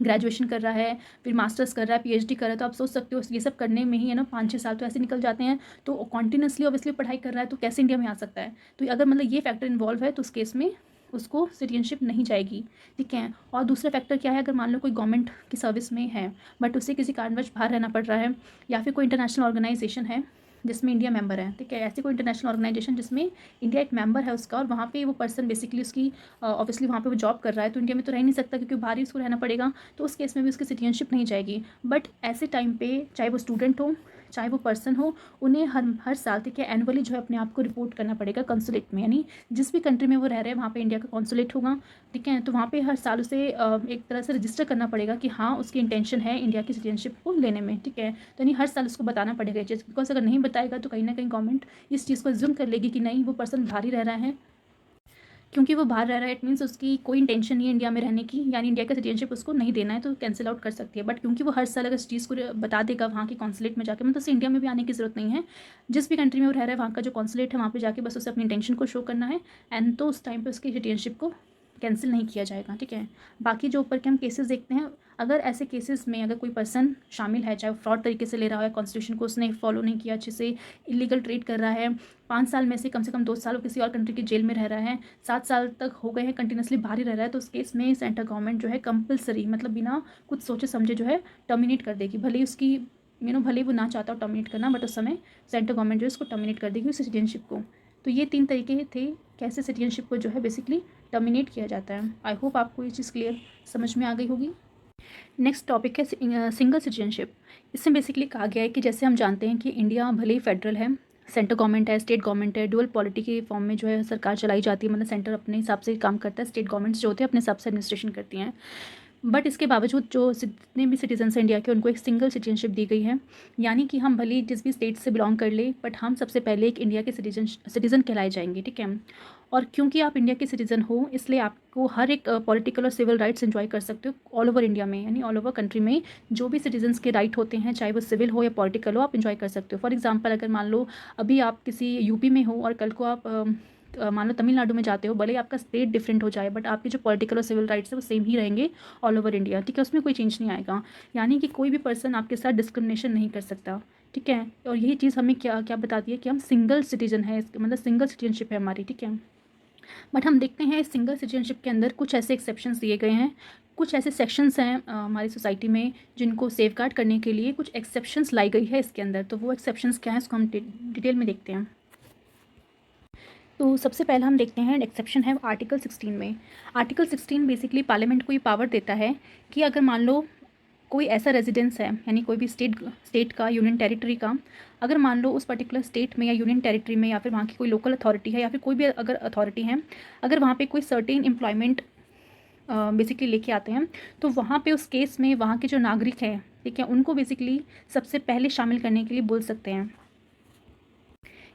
ग्रेजुएशन कर रहा है, फिर मास्टर्स कर रहा है, पीएचडी कर रहा है, तो आप सोच सकते हो ये सब करने में ही 5-6 साल तो ऐसे निकल जाते हैं। तो कॉन्टीन्यूसली ऑब्वियसली पढ़ाई कर रहा है तो कैसे इंडिया में आ सकता है। तो अगर मतलब ये फैक्टर इन्वॉल्व है तो उस केस में उसको सिटीजनशिप नहीं जाएगी, ठीक है। और दूसरा फैक्टर क्या है, अगर मान लो कोई गवर्नमेंट की सर्विस में है बट उसे किसी कारणवश बाहर रहना पड़ रहा है, या फिर कोई इंटरनेशनल ऑर्गेनाइजेशन है जिसमें इंडिया मेंबर है, ठीक है। ऐसी कोई इंटरनेशनल ऑर्गेनाइजेशन जिसमें इंडिया एक मेंबर है उसका, और वहाँ पे वो पर्सन बेसिकली उसकी ऑब्वियसली वहाँ पे वो जॉब कर रहा है, तो इंडिया में तो रह नहीं सकता क्योंकि बाहर ही उसको रहना पड़ेगा, तो उस केस में भी उसकी सिटीजनशिप नहीं जाएगी। बट ऐसे टाइम पे चाहे वो स्टूडेंट हो चाहे वो पर्सन हो, उन्हें हर साल, ठीक है, एनुअली जो है अपने आप को रिपोर्ट करना पड़ेगा कंसुलेट में, यानी जिस भी कंट्री में वो रह रहे हैं वहाँ पे इंडिया का कॉन्सुलेट होगा, ठीक है। तो वहाँ पे हर साल उसे एक तरह से रजिस्टर करना पड़ेगा कि हाँ उसकी इंटेंशन है इंडिया की सिटीजनशिप को लेने में, ठीक है। तो यानी हर साल उसको बताना पड़ेगा ये चीज़, बिकॉज अगर नहीं बताएगा तो कहीं ना कहीं गवर्नमेंट इस चीज़ को एज्यूम कर लेगी कि नहीं वो पर्सन बाहर ही रह रहा है। क्योंकि वो बाहर रह रहा है इट मीन्स उसकी कोई इंटेंशन नहीं है इंडिया में रहने की, यानी इंडिया का सिटीजनशिप उसको नहीं देना है, तो कैंसिल आउट कर सकती है। बट क्योंकि वो हर साल अगर इस चीज़ को बता देगा वहाँ के कॉन्सुलेट में जाकर, मतलब उसे इंडिया में भी आने की ज़रूरत नहीं है, जिस भी कंट्री में वो रह रहा है वहाँ का जो कॉन्सुलेट है वहाँ पे जाके बस उसे अपनी इंटेंशन को शो करना है, एंड तो उस टाइम पे उसकी सिटीजनशिप को कैंसिल नहीं किया जाएगा, ठीक है। बाकी जो ऊपर के हम केसेस देखते हैं, अगर ऐसे केसेस में अगर कोई पर्सन शामिल है, चाहे वो फ्रॉड तरीके से ले रहा है, कॉन्स्टिट्यूशन को उसने फॉलो नहीं किया अच्छे से, इलीगल ट्रेड कर रहा है, 5 साल में से कम 2 साल वो किसी और कंट्री की जेल में रह रहा है, 7 साल तक हो गए हैं कंटिन्यूसली बाहर ही रह रहा है, तो उस केस में सेंट्रल गवर्नमेंट जो है कंपलसरी, मतलब बिना कुछ सोचे समझे जो है टर्मिनेट कर देगी। भले ही उसकी भले ही वो ना चाहता हो टर्मिनेट करना, बट उस समय सेंट्रल गवर्नमेंट जो है उसको टर्मिनेट कर देगी उस सिटीजनशिप को। तो ये 3 तरीके थे कैसे सिटीजनशिप को जो है बेसिकली टर्मिनेट किया जाता है। आई होप आपको ये चीज़ क्लियर समझ में आ गई होगी। नेक्स्ट टॉपिक है सिंगल सिटीजनशिप। इसमें बेसिकली कहा गया है कि जैसे हम जानते हैं कि इंडिया भले ही फेडरल है, सेंट्रल गवर्नमेंट है, स्टेट गवर्नमेंट है, डुअल पॉलिटी के फॉर्म में जो है सरकार चलाई जाती है, मतलब सेंटर अपने हिसाब से काम करता है, स्टेट गवर्नमेंट्स जो होते हैं अपने हिसाब से एडमिनिस्ट्रेशन करती हैं। बट इसके बावजूद जो जितने भी सिटीजन्स हैं इंडिया के उनको एक सिंगल सिटीजनशिप दी गई है, यानी कि हम भले जिस भी स्टेट से बिलोंग कर ले, बट हम सबसे पहले एक इंडिया के सिटीज़न कहलाए जाएंगे, ठीक है। और क्योंकि आप इंडिया के सिटीज़न हो इसलिए आपको हर एक पॉलिटिकल और सिविल राइट्स एंजॉय कर सकते हो ऑल ओवर इंडिया में, यानी ऑल ओवर कंट्री में जो भी सिटीजन्स के राइट होते हैं, चाहे वो सिविल हो या पॉलिटिकल हो, आप इंजॉय कर सकते हो। फॉर एग्जांपल अगर मान लो अभी आप किसी यूपी में हो और कल को आप मान लो तमिलनाडु में जाते हो, भले ही आपका स्टेट डिफरेंट हो जाए बट आपके जो पॉलिटिकल और सिविल राइट्स है वो सेम ही रहेंगे ऑल ओवर इंडिया, ठीक है, उसमें कोई चेंज नहीं आएगा। यानी कि कोई भी पर्सन आपके साथ डिस्क्रिमिनेशन नहीं कर सकता, ठीक है। और यही चीज़ हमें क्या क्या बताती है कि हम सिंगल सिटीजन है, मतलब सिंगल सिटीजनशिप है हमारी, ठीक है। बट हम देखते हैं इस सिंगल सिटीजनशिप के अंदर कुछ ऐसे एक्सेप्शंस दिए गए हैं, कुछ ऐसे सेक्शंस हैं हमारी सोसाइटी में जिनको सेफगार्ड करने के लिए कुछ एक्सेप्शंस लाई गई है इसके अंदर। तो वो एक्सेप्शंस क्या है इसको हम डिटेल में देखते हैं। तो सबसे पहला हम देखते हैं एक्सेप्शन है आर्टिकल 16 में। आर्टिकल 16 बेसिकली पार्लियामेंट को ये पावर देता है कि अगर मान लो कोई ऐसा रेजिडेंस है, यानी कोई भी स्टेट का, यूनियन टेरिटरी का, अगर मान लो उस पर्टिकुलर स्टेट में या यूनियन टेरिटरी में या फिर वहाँ की कोई लोकल अथॉरिटी है या फिर कोई भी अगर अथॉरिटी है, अगर वहाँ पे कोई सर्टेन एम्प्लॉयमेंट बेसिकली लेके आते हैं, तो वहाँ पे उस केस में वहाँ के जो नागरिक हैं, ठीक है, उनको बेसिकली सबसे पहले शामिल करने के लिए बोल सकते हैं।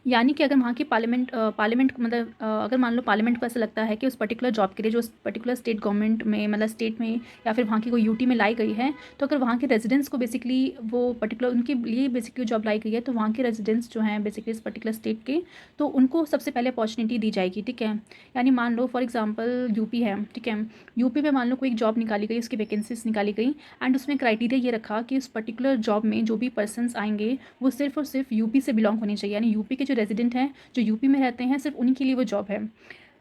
यानी कि अगर वहाँ की पार्लियामेंट मतलब अगर मान लो पार्लियामेंट को ऐसा लगता है कि उस पर्टिकुलर जॉब के लिए जो उस पर्टिकुलर स्टेट गवर्नमेंट में, मतलब स्टेट में या फिर वहाँ की कोई यूटी में लाई गई है, तो अगर वहाँ के रेजिडेंट्स को बेसिकली वो पर्टिकुलर उनके लिए बेसिकली जॉब लाई गई है, तो वहाँ के रेजिडेंट्स जो हैं बेसिकली इस पर्टिकुलर स्टेट के, तो उनको सबसे पहले अपॉर्चुनिटी दी जाएगी, ठीक है। यानी मान लो फॉर एग्जाम्पल यूपी है, ठीक है, यूपी में मान लो कोई एक जॉब निकाली गई, उसकी वैकेंसीज निकाली गई, एंड उसमें क्राइटेरिया ये रखा कि उस पर्टिकुलर जॉब में जो भी पर्सनस आएंगे वो सिर्फ और सिर्फ यूपी से बिलोंग होने चाहिए, यानी यूपी के जो रेजिडेंट हैं जो यूपी में रहते हैं सिर्फ उन्हीं के लिए वो जॉब है,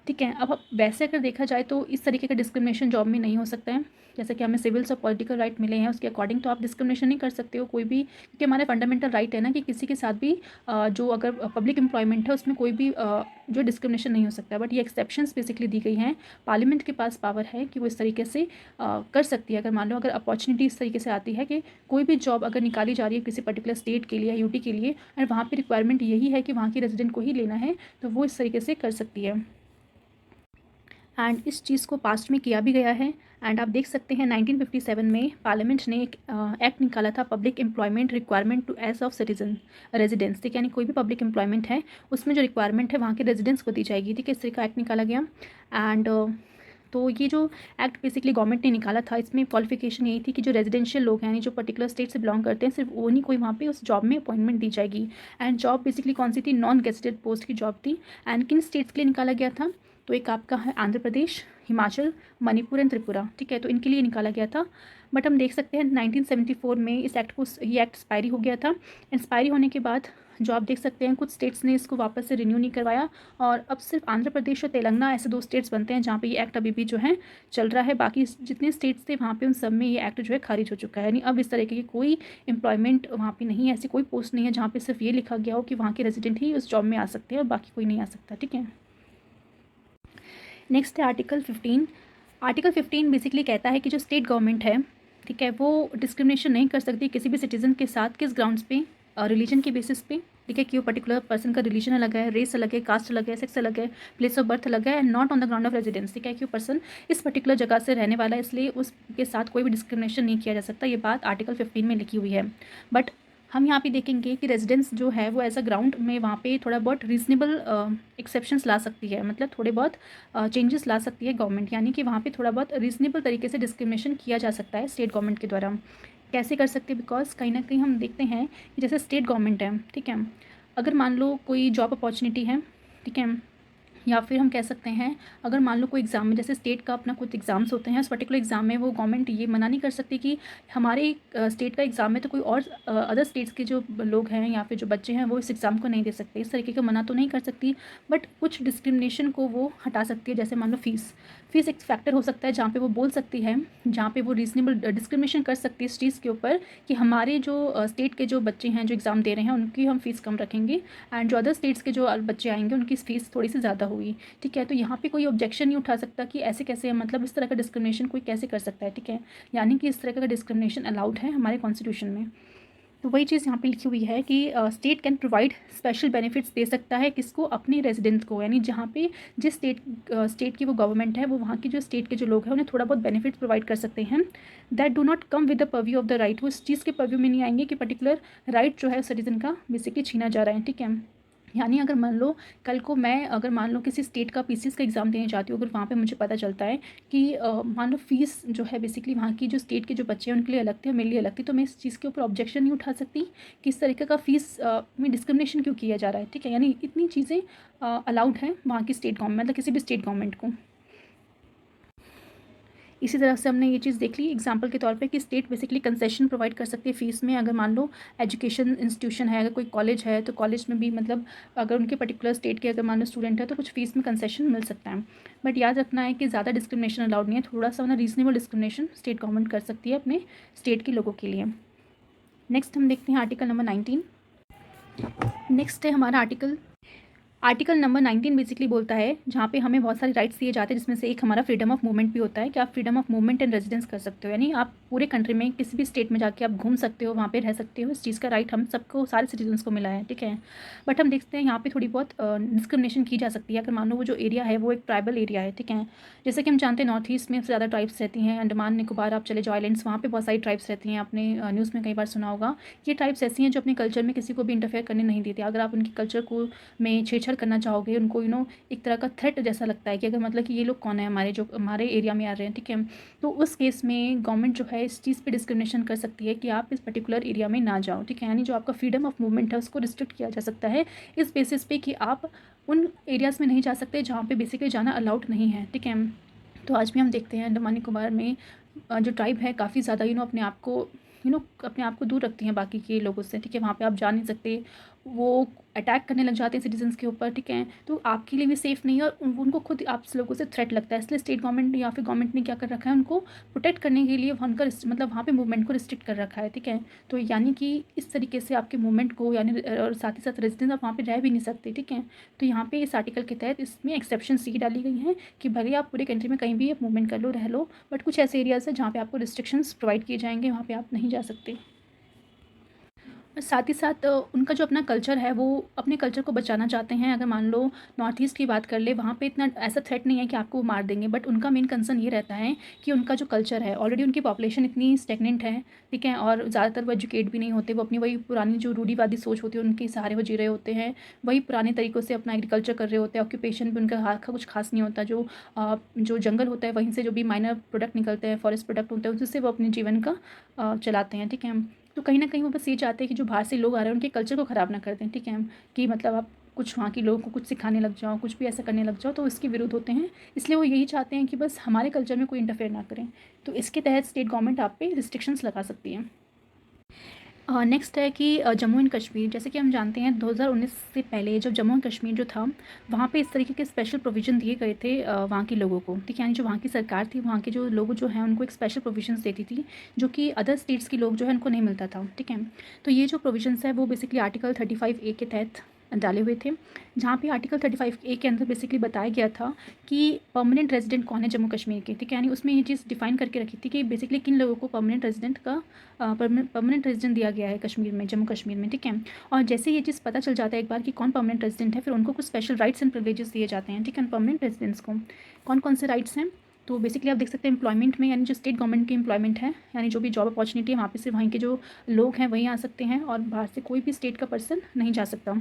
ठीक है। अब वैसे अगर देखा जाए तो इस तरीके का डिस्क्रिमिनेशन जॉब में नहीं हो सकता है, जैसे कि हमें सिविल्स और पॉलिटिकल राइट मिले हैं उसके अकॉर्डिंग, तो आप डिस्क्रिमिनेशन नहीं कर सकते हो कोई भी, क्योंकि हमारे फंडामेंटल राइट है ना कि किसी के साथ भी जो अगर पब्लिक एम्प्लॉयमेंट है उसमें कोई भी जो डिस्क्रिमिनेशन नहीं हो सकता। बट ये एक्सेप्शंस बेसिकली दी गई हैं, पार्लियामेंट के पास पावर है कि वो इस तरीके से कर सकती है। अगर मान लो अगर अपॉर्चुनिटी इस तरीके से आती है कि कोई भी जॉब अगर निकाली जा रही है किसी पर्टिकुलर स्टेट के लिए या यूटी के लिए, और वहाँ पर रिक्वायरमेंट यही है कि वहाँ के रेजिडेंट को ही लेना है, तो वो इस तरीके से कर सकती है। एंड इस चीज़ को पास्ट में किया भी गया है। एंड आप देख सकते हैं 1957 में पार्लियामेंट ने एक एक्ट निकाला था, public employment requirement to age of citizen residence, ठीक है, यानी कोई भी पब्लिक एम्प्लॉयमेंट है उसमें जो रिक्वायरमेंट है वहाँ के रेजिडेंट्स को दी जाएगी, ठीक है, इस तरह का एक्ट निकाला गया। एंड तो ये जो एक्ट बेसिकली गवर्नमेंट ने निकाला था, इसमें क्वालिफिकेशन यही थी कि जो रेजिडेंशियल लोग हैं, यानी जो पर्टिकुलर स्टेट से बिलोंग करते हैं, सिर्फ उन्हीं को वहाँ पे उस जॉब में अपॉइंटमेंट दी जाएगी। एंड जॉब बेसिकली कौन सी थी, नॉन गेजेटेड पोस्ट की जॉब थी। एंड किन स्टेट्स के लिए निकाला गया था, तो एक आपका है आंध्र प्रदेश, हिमाचल, मणिपुर एंड त्रिपुरा, ठीक है, तो इनके लिए निकाला गया था। बट हम देख सकते हैं 1974 में इस एक्ट को, ये एक्ट एक्सपायरी हो गया था। एक्सपायरी होने के बाद जो आप देख सकते हैं कुछ स्टेट्स ने इसको वापस से रिन्यू नहीं करवाया और अब सिर्फ आंध्र प्रदेश और तेलंगाना ऐसे 2 स्टेट्स बनते हैं जहाँ पे ये एक्ट अभी भी जो है चल रहा है। बाकी जितने स्टेट्स थे वहाँ पे उन सब में ये एक्ट जो है खारिज हो चुका है। यानी अब इस तरीके की कोई एम्प्लॉयमेंट वहाँ पे नहीं है, ऐसी कोई पोस्ट नहीं है जहाँ पे सिर्फ ये लिखा गया हो कि वहाँ के रेजिडेंट ही उस जॉब में आ सकते हैं और बाकी कोई नहीं आ सकता। ठीक है, नेक्स्ट है आर्टिकल 15। आर्टिकल 15 बेसिकली कहता है कि जो स्टेट गवर्नमेंट है, ठीक है, वो डिस्क्रिमिनेशन नहीं कर सकती किसी भी सिटीज़न के साथ किस ग्राउंड्स पे, रिलीजन के बेसिस पे, ठीक है, कि वो पर्टिकुलर पर्सन का रिलीजन अलग है, रेस अलग है, कास्ट अलग है, सेक्स अलग है, प्लेस ऑफ बर्थ अलग है, and not on the ground of residence, ठीक है, कि वो पर्सन इस पर्टिकुलर जगह से रहने वाला है इसलिए उसके साथ कोई भी डिस्क्रिमिनेशन नहीं किया जा सकता। ये बात आर्टिकल 15 में लिखी हुई है। बट हम यहाँ पे देखेंगे कि रेजिडेंस जो है वो एज अ ग्राउंड में वहाँ पे थोड़ा बहुत रीजनेबल एक्सेप्शंस ला सकती है, मतलब थोड़े बहुत चेंजेस ला सकती है गवर्नमेंट, यानी कि वहाँ पे थोड़ा बहुत रीजनेबल तरीके से डिस्क्रिमिनेशन किया जा सकता है स्टेट गवर्नमेंट के द्वारा। कैसे कर सकते हैं, बिकॉज कहीं ना कहीं हम देखते हैं कि जैसे स्टेट गवर्नमेंट है, ठीक है, अगर मान लो कोई जॉब अपॉर्चुनिटी है, ठीक है, या फिर हम कह सकते हैं अगर मान लो कोई एग्ज़ाम में, जैसे स्टेट का अपना कुछ एग्ज़ाम्स होते हैं, उस पर्टिकुलर एग्ज़ाम में वो गवर्नमेंट ये मना नहीं कर सकती कि हमारे स्टेट का एग्ज़ाम में तो कोई और अदर स्टेट्स के जो लोग हैं या फिर जो बच्चे हैं वो इस एग्ज़ाम को नहीं दे सकते, इस तरीके का मना तो नहीं कर सकती, बट कुछ डिस्क्रिमिनेशन को वो हटा सकती है। जैसे मान लो फीस एक फैक्टर हो सकता है जहाँ पे वो बोल सकती है, जहाँ पे वो रीजनेबल डिस्क्रिमिनेशन कर सकती है इस चीज़ के ऊपर कि हमारे जो स्टेट के जो बच्चे हैं जो एग्ज़ाम दे रहे हैं उनकी हम फ़ीस कम रखेंगे एंड जो अदर स्टेट्स के जो बच्चे आएंगे उनकी फ़ीस थोड़ी सी ज़्यादा हुई। ठीक है, तो यहाँ पे कोई ऑब्जेक्शन नहीं उठा सकता कि ऐसे कैसे, मतलब इस तरह का डिस्क्रिमिनेशन कोई कैसे कर सकता है। ठीक है, यानी कि इस तरह का डिस्क्रिमिनेशन अलाउड है हमारे कॉन्स्टिट्यूशन में। तो वही चीज़ यहाँ पे लिखी हुई है कि state can provide special benefits दे सकता है किसको, अपने रेजिडेंट को, यानी जहाँ पे जिस स्टेट की वो गवर्नमेंट है वो वहाँ की जो स्टेट के जो लोग हैं उन्हें थोड़ा बहुत बेनिफिट्स प्रोवाइड कर सकते हैं। That do not come with the purview of the right, वो इस चीज़ के पर्व्यू में नहीं आएंगे कि पर्टिकुलर राइट जो है सिटीजन का बेसिकली छीना जा रहा है। ठीक है, यानी अगर मान लो कल को मैं अगर मान लो किसी स्टेट का पीसीएस का एग्ज़ाम देने जाती हूँ, अगर वहाँ पे मुझे पता चलता है कि मान लो फीस जो है बेसिकली वहाँ की जो स्टेट के जो बच्चे हैं उनके लिए अलग थी और मेरे लिए अलग थी, तो मैं इस चीज़ के ऊपर ऑब्जेक्शन नहीं उठा सकती कि इस तरीके का फ़ीस में डिस्क्रिमिनेशन क्यों किया जा रहा है। ठीक है, यानी इतनी चीज़ें अलाउड हैं वहाँ की स्टेट गवर्नमेंट, मतलब किसी भी स्टेट गवर्नमेंट को। इसी तरह से हमने ये चीज़ देख ली एग्जांपल के तौर पे कि स्टेट बेसिकली कंसेशन प्रोवाइड कर सकती है फ़ीस में। अगर मान लो एजुकेशन इंस्टीट्यूशन है, अगर कोई कॉलेज है तो कॉलेज में भी मतलब अगर उनके पर्टिकुलर स्टेट के अगर मान लो स्टूडेंट है तो कुछ फ़ीस में कंसेशन मिल सकता है। बट याद रखना है कि ज़्यादा डिस्क्रिमिनेशन अलाउड नहीं है, थोड़ा सा ना रीजनेबल डिस्क्रिमिनेशन स्टेट गवर्नमेंट कर सकती है अपने स्टेट के लोगों के लिए। नेक्स्ट हम देखते हैं आर्टिकल नंबर 19। नेक्स्ट है हमारा आर्टिकल नंबर 19 बेसिकली बोलता है जहाँ पे हमें बहुत सारे राइट्स दिए जाते हैं, जिसमें से एक हमारा फ्रीडम ऑफ मूवमेंट भी होता है कि आप freedom of movement and residence कर सकते हो, यानी आप पूरे कंट्री में किसी भी स्टेट में जाके आप घूम सकते हो, वहाँ पे रह सकते हो। इस चीज़ का राइट हम सबको, सारे सिटीजन्स को मिला है। ठीक है, बट हम देखते हैं यहाँ पे थोड़ी बहुत डिस्क्रिमिनेशन की जा सकती है। अगर मान लो वो जो एरिया है वो एक ट्राइबल एरिया है, ठीक है, जैसे कि हम जानते हैं नॉर्थ ईस्ट में सबसे ज़्यादा ट्राइब्स रहती हैं, अंडमान निकोबार आप चले जाओ आइलैंड्स, वहाँ पे बहुत सारी ट्राइब्स रहती हैं। आपने न्यूज़ में कई बार सुना होगा। ये ट्राइब्स ऐसी हैं जो अपने कल्चर में किसी को भी इंटरफेयर करने नहीं देती। अगर आप उनके कल्चर को में छेड़छाड़ करना चाहोगे, उनको एक तरह का थ्रेट जैसा लगता है कि अगर मतलब कि ये लोग कौन है हमारे जो हमारे एरिया में आ रहे हैं। ठीक है, तो उस केस में गवर्नमेंट जो है इस चीज़ पे डिस्क्रिमिनेशन कर सकती है कि आप इस पर्टिकुलर एरिया में ना जाओ। ठीक है, यानी जो आपका फ्रीडम ऑफ मूवमेंट है उसको रिस्ट्रिक्ट किया जा सकता है इस बेसिस पे कि आप उन एरियाज़ में नहीं जा सकते जहाँ पे बेसिकली जाना अलाउड नहीं है। ठीक है, तो आज भी हम देखते हैं अंडमान निकोबार में जो ट्राइब है काफ़ी ज़्यादा अपने आप को अपने आप को दूर रखती हैं बाकी के लोगों से। ठीक है, वहाँ पे आप जा नहीं सकते, वो अटैक करने लग जाते हैं सिटीजन्स के ऊपर। ठीक है, तो आपके लिए भी सेफ़ नहीं है और उनको खुद आप लोगों से थ्रेट लगता है, इसलिए स्टेट गवर्नमेंट या फिर गवर्नमेंट ने क्या कर रखा है, उनको प्रोटेक्ट करने के लिए उनका मतलब वहाँ पे मूवमेंट को रिस्ट्रिक्ट कर रखा है। ठीक है, तो यानी कि इस तरीके से आपके मूवमेंट को यानी और साथ ही साथ रेजिडेंस आप वहाँ पे रह भी नहीं सकते। ठीक है, तो यहाँ पे इस आर्टिकल के तहत इसमें एक्सेप्शन सी डाली गई हैं कि भले आप पूरे कंट्री में कहीं भी आप मूवमेंट कर लो, रह लो, बट कुछ ऐसे एरियाज़ हैं जहाँ पे आपको रिस्ट्रिक्शंस प्रोवाइड किए जाएंगे, वहाँ पे आप नहीं जा सकते। और साथ ही साथ उनका जो अपना कल्चर है वो अपने कल्चर को बचाना चाहते हैं। अगर मान लो नॉर्थ ईस्ट की बात कर ले, वहाँ पे इतना ऐसा थ्रेट नहीं है कि आपको वो मार देंगे, बट उनका मेन कंसर्न ये रहता है कि उनका जो कल्चर है, ऑलरेडी उनकी पॉपुलेशन इतनी स्टेगनेंट है। ठीक है, और ज़्यादातर वो एजुकेट भी नहीं होते, वो अपनी वही पुरानी जो रूढ़िवादी सोच होती है उनके सहारे वो जी रहे होते हैं, वही पुराने तरीक़ों से अपना एग्रीकल्चर कर रहे होते हैं। ऑक्यूपेशन भी उनका कुछ खास नहीं होता। जो जंगल होता है वहीं से जो भी माइनर प्रोडक्ट निकलते हैं, फॉरेस्ट प्रोडक्ट होते हैं, उससे वो अपने जीवन का चलाते हैं। ठीक है, तो कहीं ना कहीं वो बस ये चाहते हैं कि जो बाहर से लोग आ रहे हैं उनके कल्चर को ख़राब ना कर दें। ठीक है, कि मतलब आप कुछ वहाँ के लोगों को कुछ सिखाने लग जाओ, कुछ भी ऐसा करने लग जाओ, तो इसके विरुद्ध होते हैं। इसलिए वो यही चाहते हैं कि बस हमारे कल्चर में कोई इंटरफेयर ना करें। तो इसके तहत स्टेट गवर्नमेंट आप पे रिस्ट्रिक्शंस लगा सकती है। नेक्स्ट है कि जम्मू एंड कश्मीर, जैसे कि हम जानते हैं 2019 से पहले जब जम्मू एंड कश्मीर जो था वहाँ पे इस तरीके के स्पेशल प्रोविज़न दिए गए थे वहाँ के लोगों को, ठीक है। यानी जो वहाँ की सरकार थी, वहाँ के जो लोग जो हैं उनको एक स्पेशल प्रोविजंस देती थी, जो कि अदर स्टेट्स के लोग जो है उनको नहीं मिलता था, ठीक है। तो ये जो प्रोविजंस है वो बेसिकली आर्टिकल 35A के तहत डाले हुए थे, जहाँ पे आर्टिकल 35A के अंदर बेसिकली बताया गया था कि परमानेंट रेजिडेंट कौन है जम्मू कश्मीर के, ठीक है। यानी उसमें ये चीज़ डिफाइन करके रखी थी कि बेसिकली किन लोगों को परमानेंट रेजिडेंट का परमानेंट रेजिडेंट दिया गया है कश्मीर में, जम्मू कश्मीर में, ठीक है। और जैसे ये चीज़ पता चल जाता है एक बार कि कौन परमानेंट रेजिडेंट है, फिर उनको कुछ स्पेशल राइट्स एंड प्रिविलेजेस दिए जाते हैं, ठीक है। परमानेंट रेजिडेंट्स को कौन कौन से राइट्स हैं, तो बेसिकली आप देख सकते हैं एम्प्लॉयमेंट में, यानी जो स्टेट गवर्नमेंट की एम्प्लॉयमेंट है, यानी जो भी जॉब अपॉर्चुनिटी है वहाँ पे सिर्फ वहीं के जो लोग हैं वहीं आ सकते हैं और बाहर से कोई भी स्टेट का पर्सन नहीं जा सकता।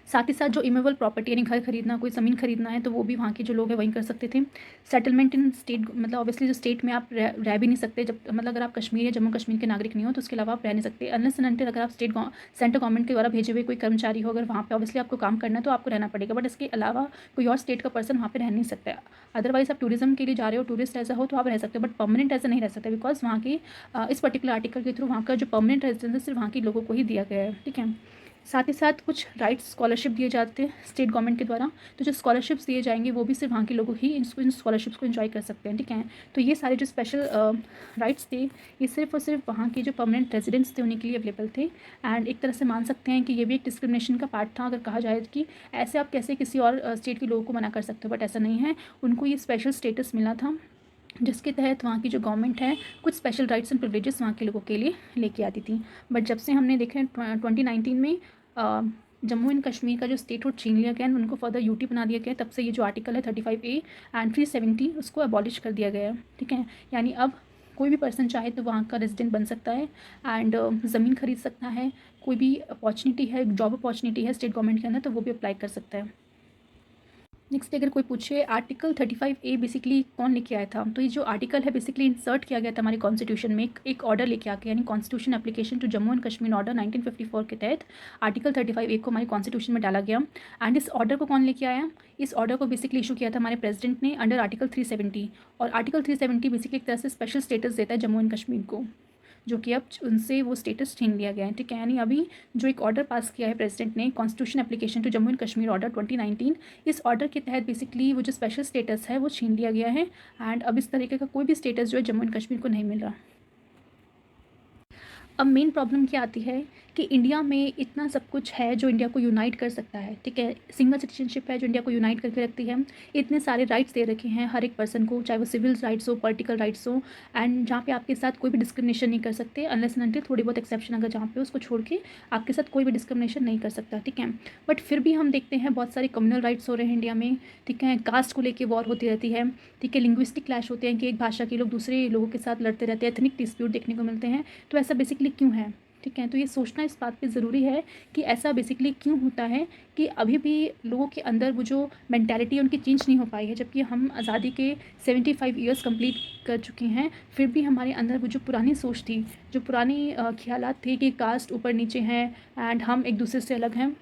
साथ ही साथ जो इमेबल प्रॉपर्टी यानी घर खरीदना, कोई ज़मीन खरीदना है तो वो भी वहाँ के जो लोग हैं वहीं कर सकते थे। सेटलमेंट इन स्टेट, मतलब ऑब्वियसली जो स्टेट में आप रह भी नहीं सकते, जब मतलब अगर आप कश्मीर या जम्मू कश्मीर के नागरिक नहीं हो तो उसके अलावा आप रह नहीं सकते अनलेस एंड अनटिल अगर आप सेंट्रल गवर्नमेंट के द्वारा भेजे हुए कोई कर्मचारी हो, अगर वहाँ पर ऑब्वियसली आपको काम करना है तो आपको रहना पड़ेगा, बट इसके अलावा कोई और स्टेट का पर्सन वहाँ पर रह नहीं सकता। अदरवाइज आप टूरिज्म के लिए जा रहे हो, टूरिस्ट ऐसा हो तो आप रह सकते हो, बट परमानेंट ऐसा नहीं रह सकते, बिकॉज वहाँ की इस पर्टिकुलर आर्टिकल के थ्रू वहाँ का जो परमानेंट रेजिडेंस है सिर्फ वहाँ के लोगों को ही दिया गया है, ठीक है। साथ ही साथ कुछ राइट्स स्कॉलरशिप दिए जाते हैं स्टेट गवर्नमेंट के द्वारा, तो जो स्कॉलरशिप्स दिए जाएंगे वो भी सिर्फ वहाँ के लोगों ही इन स्कॉलरशिप्स को एंजॉय कर सकते हैं, ठीक है। तो ये सारे जो स्पेशल राइट्स थे ये सिर्फ और सिर्फ वहाँ के जो परमानेंट रेजिडेंट्स थे उन्हीं के लिए अवेलेबल थे। एंड एक तरह से मान सकते हैं कि ये भी एक डिस्क्रिमिनेशन का पार्ट था, अगर कहा जाए कि ऐसे आप कैसे किसी और स्टेट के लोगों को मना कर सकते हो, बट ऐसा नहीं है, उनको ये स्पेशल स्टेटस मिला था जिसके तहत वहाँ की जो गवर्नमेंट है कुछ स्पेशल राइट्स एंड प्रिविलेजेस वहाँ के लोगों के लिए लेके आती थी। बट जब से हमने देखे 2019 में जम्मू एंड कश्मीर का जो स्टेट हुड छीन लिया गया, उनको फर्दर यूटी बना दिया गया, तब से ये जो आर्टिकल है 35A एंड 370 उसको अबॉलिश कर दिया गया है, ठीक है। यानी अब कोई भी पर्सन चाहे तो वहाँ का रेजिडेंट बन सकता है एंड ज़मीन खरीद सकता है, कोई भी अपॉर्चुनिटी है, जॉब अपॉर्चुनिटी है स्टेट गवर्नमेंट के अंदर तो वो भी अप्लाई कर सकता है। नेक्स्ट अगर कोई पूछे आर्टिकल 35A बेसिकली कौन लेके आया था, तो ये जो आर्टिकल है बेसिकली इंसर्ट किया गया था हमारे कॉन्स्टिट्यूशन में, एक ऑर्डर लेके आके, यानी constitution application to Jammu and Kashmir order 1954 के तहत आर्टिकल 35A को हमारे कॉन्स्टिट्यूशन में डाला गया। एंड इस ऑर्डर को कौन लेके आया, इस ऑर्डर को बेसिकली इशू किया था हमारे प्रेसिडेंट ने अंडर आर्टिकल 370, और आर्टिकल 370 बेसिकली एक तरह से स्पेशल स्टेटस देता है जम्मू एंड कश्मीर को, जो कि अब उनसे वो स्टेटस छीन लिया गया है, ठीक है। यानी अभी जो एक ऑर्डर पास किया है प्रेसिडेंट ने, constitution application to Jammu and Kashmir order 2019, इस ऑर्डर के तहत बेसिकली वो जो स्पेशल स्टेटस है वो छीन लिया गया है एंड अब इस तरीके का कोई भी स्टेटस जो है जम्मू एंड कश्मीर को नहीं मिल रहा। अब मेन प्रॉब्लम क्या आती है कि इंडिया में इतना सब कुछ है जो इंडिया को यूनाइट कर सकता है, ठीक है। सिंगल सिटीजनशिप है जो इंडिया को यूनाइट करके रखती है, इतने सारे राइट्स दे रखे हैं हर एक पर्सन को, चाहे वो सिविल राइट्स हो, पॉलिटिकल राइट्स हो, एंड जहाँ पे आपके साथ कोई भी डिस्क्रिमिनेशन नहीं कर सकते अनलेस एंड अनटिल थोड़ी बहुत एक्सेप्शन अगर जहाँ पे उसको छोड़ के आपके साथ कोई भी डिस्क्रिमिनेशन नहीं कर सकता, ठीक है। बट फिर भी हम देखते हैं बहुत सारे कम्युनल राइट्स हो रहे हैं इंडिया में, ठीक है। कास्ट को लेकर वॉर होती रहती है, ठीक है। लिंग्विस्टिक क्लैश होते हैं कि एक भाषा के लोग दूसरे लोगों के साथ लड़ते रहते हैं, एथनिक डिस्प्यूट देखने को मिलते हैं, तो ऐसा बेसिकली क्यों है, ठीक है। तो ये सोचना इस बात पे ज़रूरी है कि ऐसा बेसिकली क्यों होता है कि अभी भी लोगों के अंदर वो जो मेंटालिटी है उनकी चेंज नहीं हो पाई है, जबकि हम आज़ादी के 75 ईयर्स कंप्लीट कर चुके हैं, फिर भी हमारे अंदर वो जो पुरानी सोच थी, जो पुरानी ख्यालात थे कि कास्ट ऊपर नीचे हैं एंड हम एक दूसरे से अलग हैं,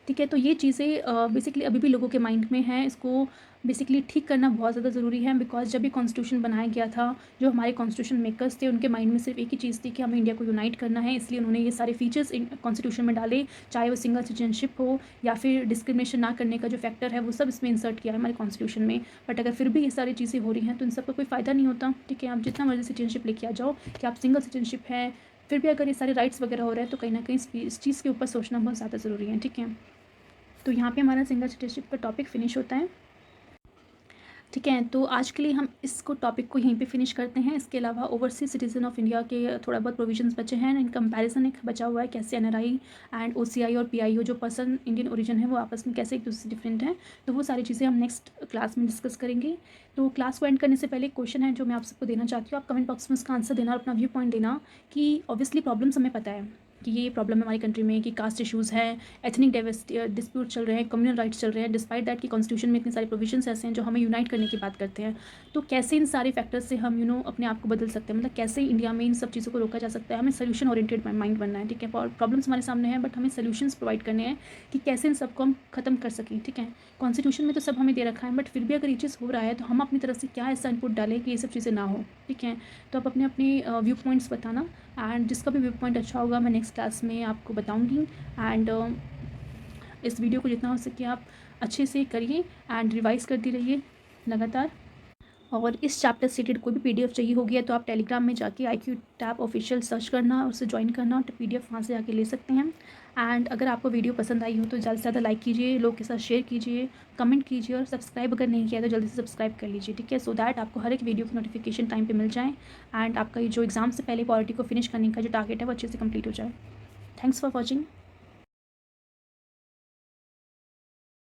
ठीक है। तो ये चीज़ें बेसिकली अभी भी लोगों के माइंड में हैं, इसको बेसिकली ठीक करना बहुत ज़्यादा ज़रूरी है, बिकॉज जब भी कॉन्स्टिट्यूशन बनाया गया था जो हमारे कॉन्स्टिट्यूशन मेकर्स थे उनके माइंड में सिर्फ एक ही चीज़ थी कि हमें इंडिया को यूनाइट करना है, इसलिए उन्होंने ये सारे फीचर्स कॉन्स्टिट्यूशन में डाले, चाहे वो सिंगल सिटीजनशिप हो या फिर डिस्क्रिमिनेशन ना करने का जो फैक्टर है वो सब इसमें इंसर्ट किया है हमारे कॉन्स्टिट्यूशन में। बट अगर फिर भी ये सारी चीज़ें हो रही हैं तो इन सब का कोई फ़ायदा नहीं होता, ठीक है। आप जितना मर्जी सिटीजनशिप लेके आ जाओ कि आप सिंगल सिटीजनशिप है, फिर भी अगर ये सारे राइट्स वगैरह हो रहे हैं तो कहीं ना कहीं इस चीज़ के ऊपर सोचना बहुत ज़्यादा ज़रूरी है, ठीक है। तो यहाँ पे हमारा सिंगल सिटीजनशिप का टॉपिक फिनिश होता है, ठीक है। तो आज के लिए हम इसको टॉपिक को यहीं पे फिनिश करते हैं। इसके अलावा ओवरसीज सिटीज़न ऑफ इंडिया के थोड़ा बहुत प्रोविजंस बचे हैं, इन कंपैरिजन एक बचा हुआ है कैसे एनआरआई एंड ओसीआई और पीआईओ जो पर्सन इंडियन ओरिजिन है वो आपस में कैसे एक दूसरे से डिफरेंट हैं, तो वो सारी चीज़ें हम नेक्स्ट क्लास में डिस्कस करेंगे। तो क्लास को एंड करने से पहले एक क्वेश्चन है जो मैं आप सबको देना चाहती हूँ, आप कमेंट बॉक्स में उसका आंसर देना और अपना व्यू पॉइंट देना कि ऑब्वियसली प्रॉब्लम्स हमें पता है कि ये प्रॉब्लम है हमारी कंट्री में कि कास्ट इश्यूज़ हैं, एथनिक डिस्प्यूट चल रहे हैं, कम्युनल राइट्स चल रहे हैं, डिस्पाइट दैट कि कॉन्स्टिट्यूशन में इतने सारे प्रोविजंस ऐसे हैं जो हमें यूनाइट करने की बात करते हैं। तो कैसे इन सारे फैक्टर्स से हम अपने आप को बदल सकते हैं, मतलब कैसे इंडिया में इन सब चीज़ों को रोका जा सकता है। हमें सोल्यूशन ओरिएंटेड माइंड बनना है, ठीक है। प्रॉब्लम्स हमारे सामने हैं बट हमें सोल्यूशंस प्रोवाइड करने हैं कि कैसे इन सबको हम खत्म कर सकें, ठीक है। कॉन्स्टिट्यूशन में तो सब हमें दे रखा है बट फिर भी अगर ये चीज़ हो रहा है तो हम अपनी तरफ से क्या ऐसा इनपुट डालें कि ये सब चीज़ें ना हो, ठीक है। तो आप अपने अपने व्यू पॉइंट्स बताना एंड जिसका भी व्यू पॉइंट अच्छा होगा मैं नेक्स्ट क्लास में आपको बताऊँगी। एंड इस वीडियो को जितना हो सके आप अच्छे से करिए एंड रिवाइज़ करते रहिए लगातार। और इस चैप्टर से रिलेटेड कोई भी पीडीएफ चाहिए होगी तो आप टेलीग्राम में जाके IQ टैब ऑफिशियल सर्च करना, उससे ज्वाइन करना और पीडीएफ वहाँ से आके ले सकते हैं। एंड अगर आपको वीडियो पसंद आई हो तो ज़्यादा से ज़्यादा लाइक कीजिए, लोग के साथ शेयर कीजिए, कमेंट कीजिए और सब्सक्राइब अगर नहीं किया तो जल्दी से सब्सक्राइब कर लीजिए, ठीक है, सो दैट आपको हर एक वीडियो की नोटिफिकेशन टाइम पे मिल जाए एंड आपका ये जो एग्ज़ाम से पहले पॉलिटी को फिनिश करने का जो टारगेट है वो अच्छे से कंप्लीट हो जाए। Thanks for watching.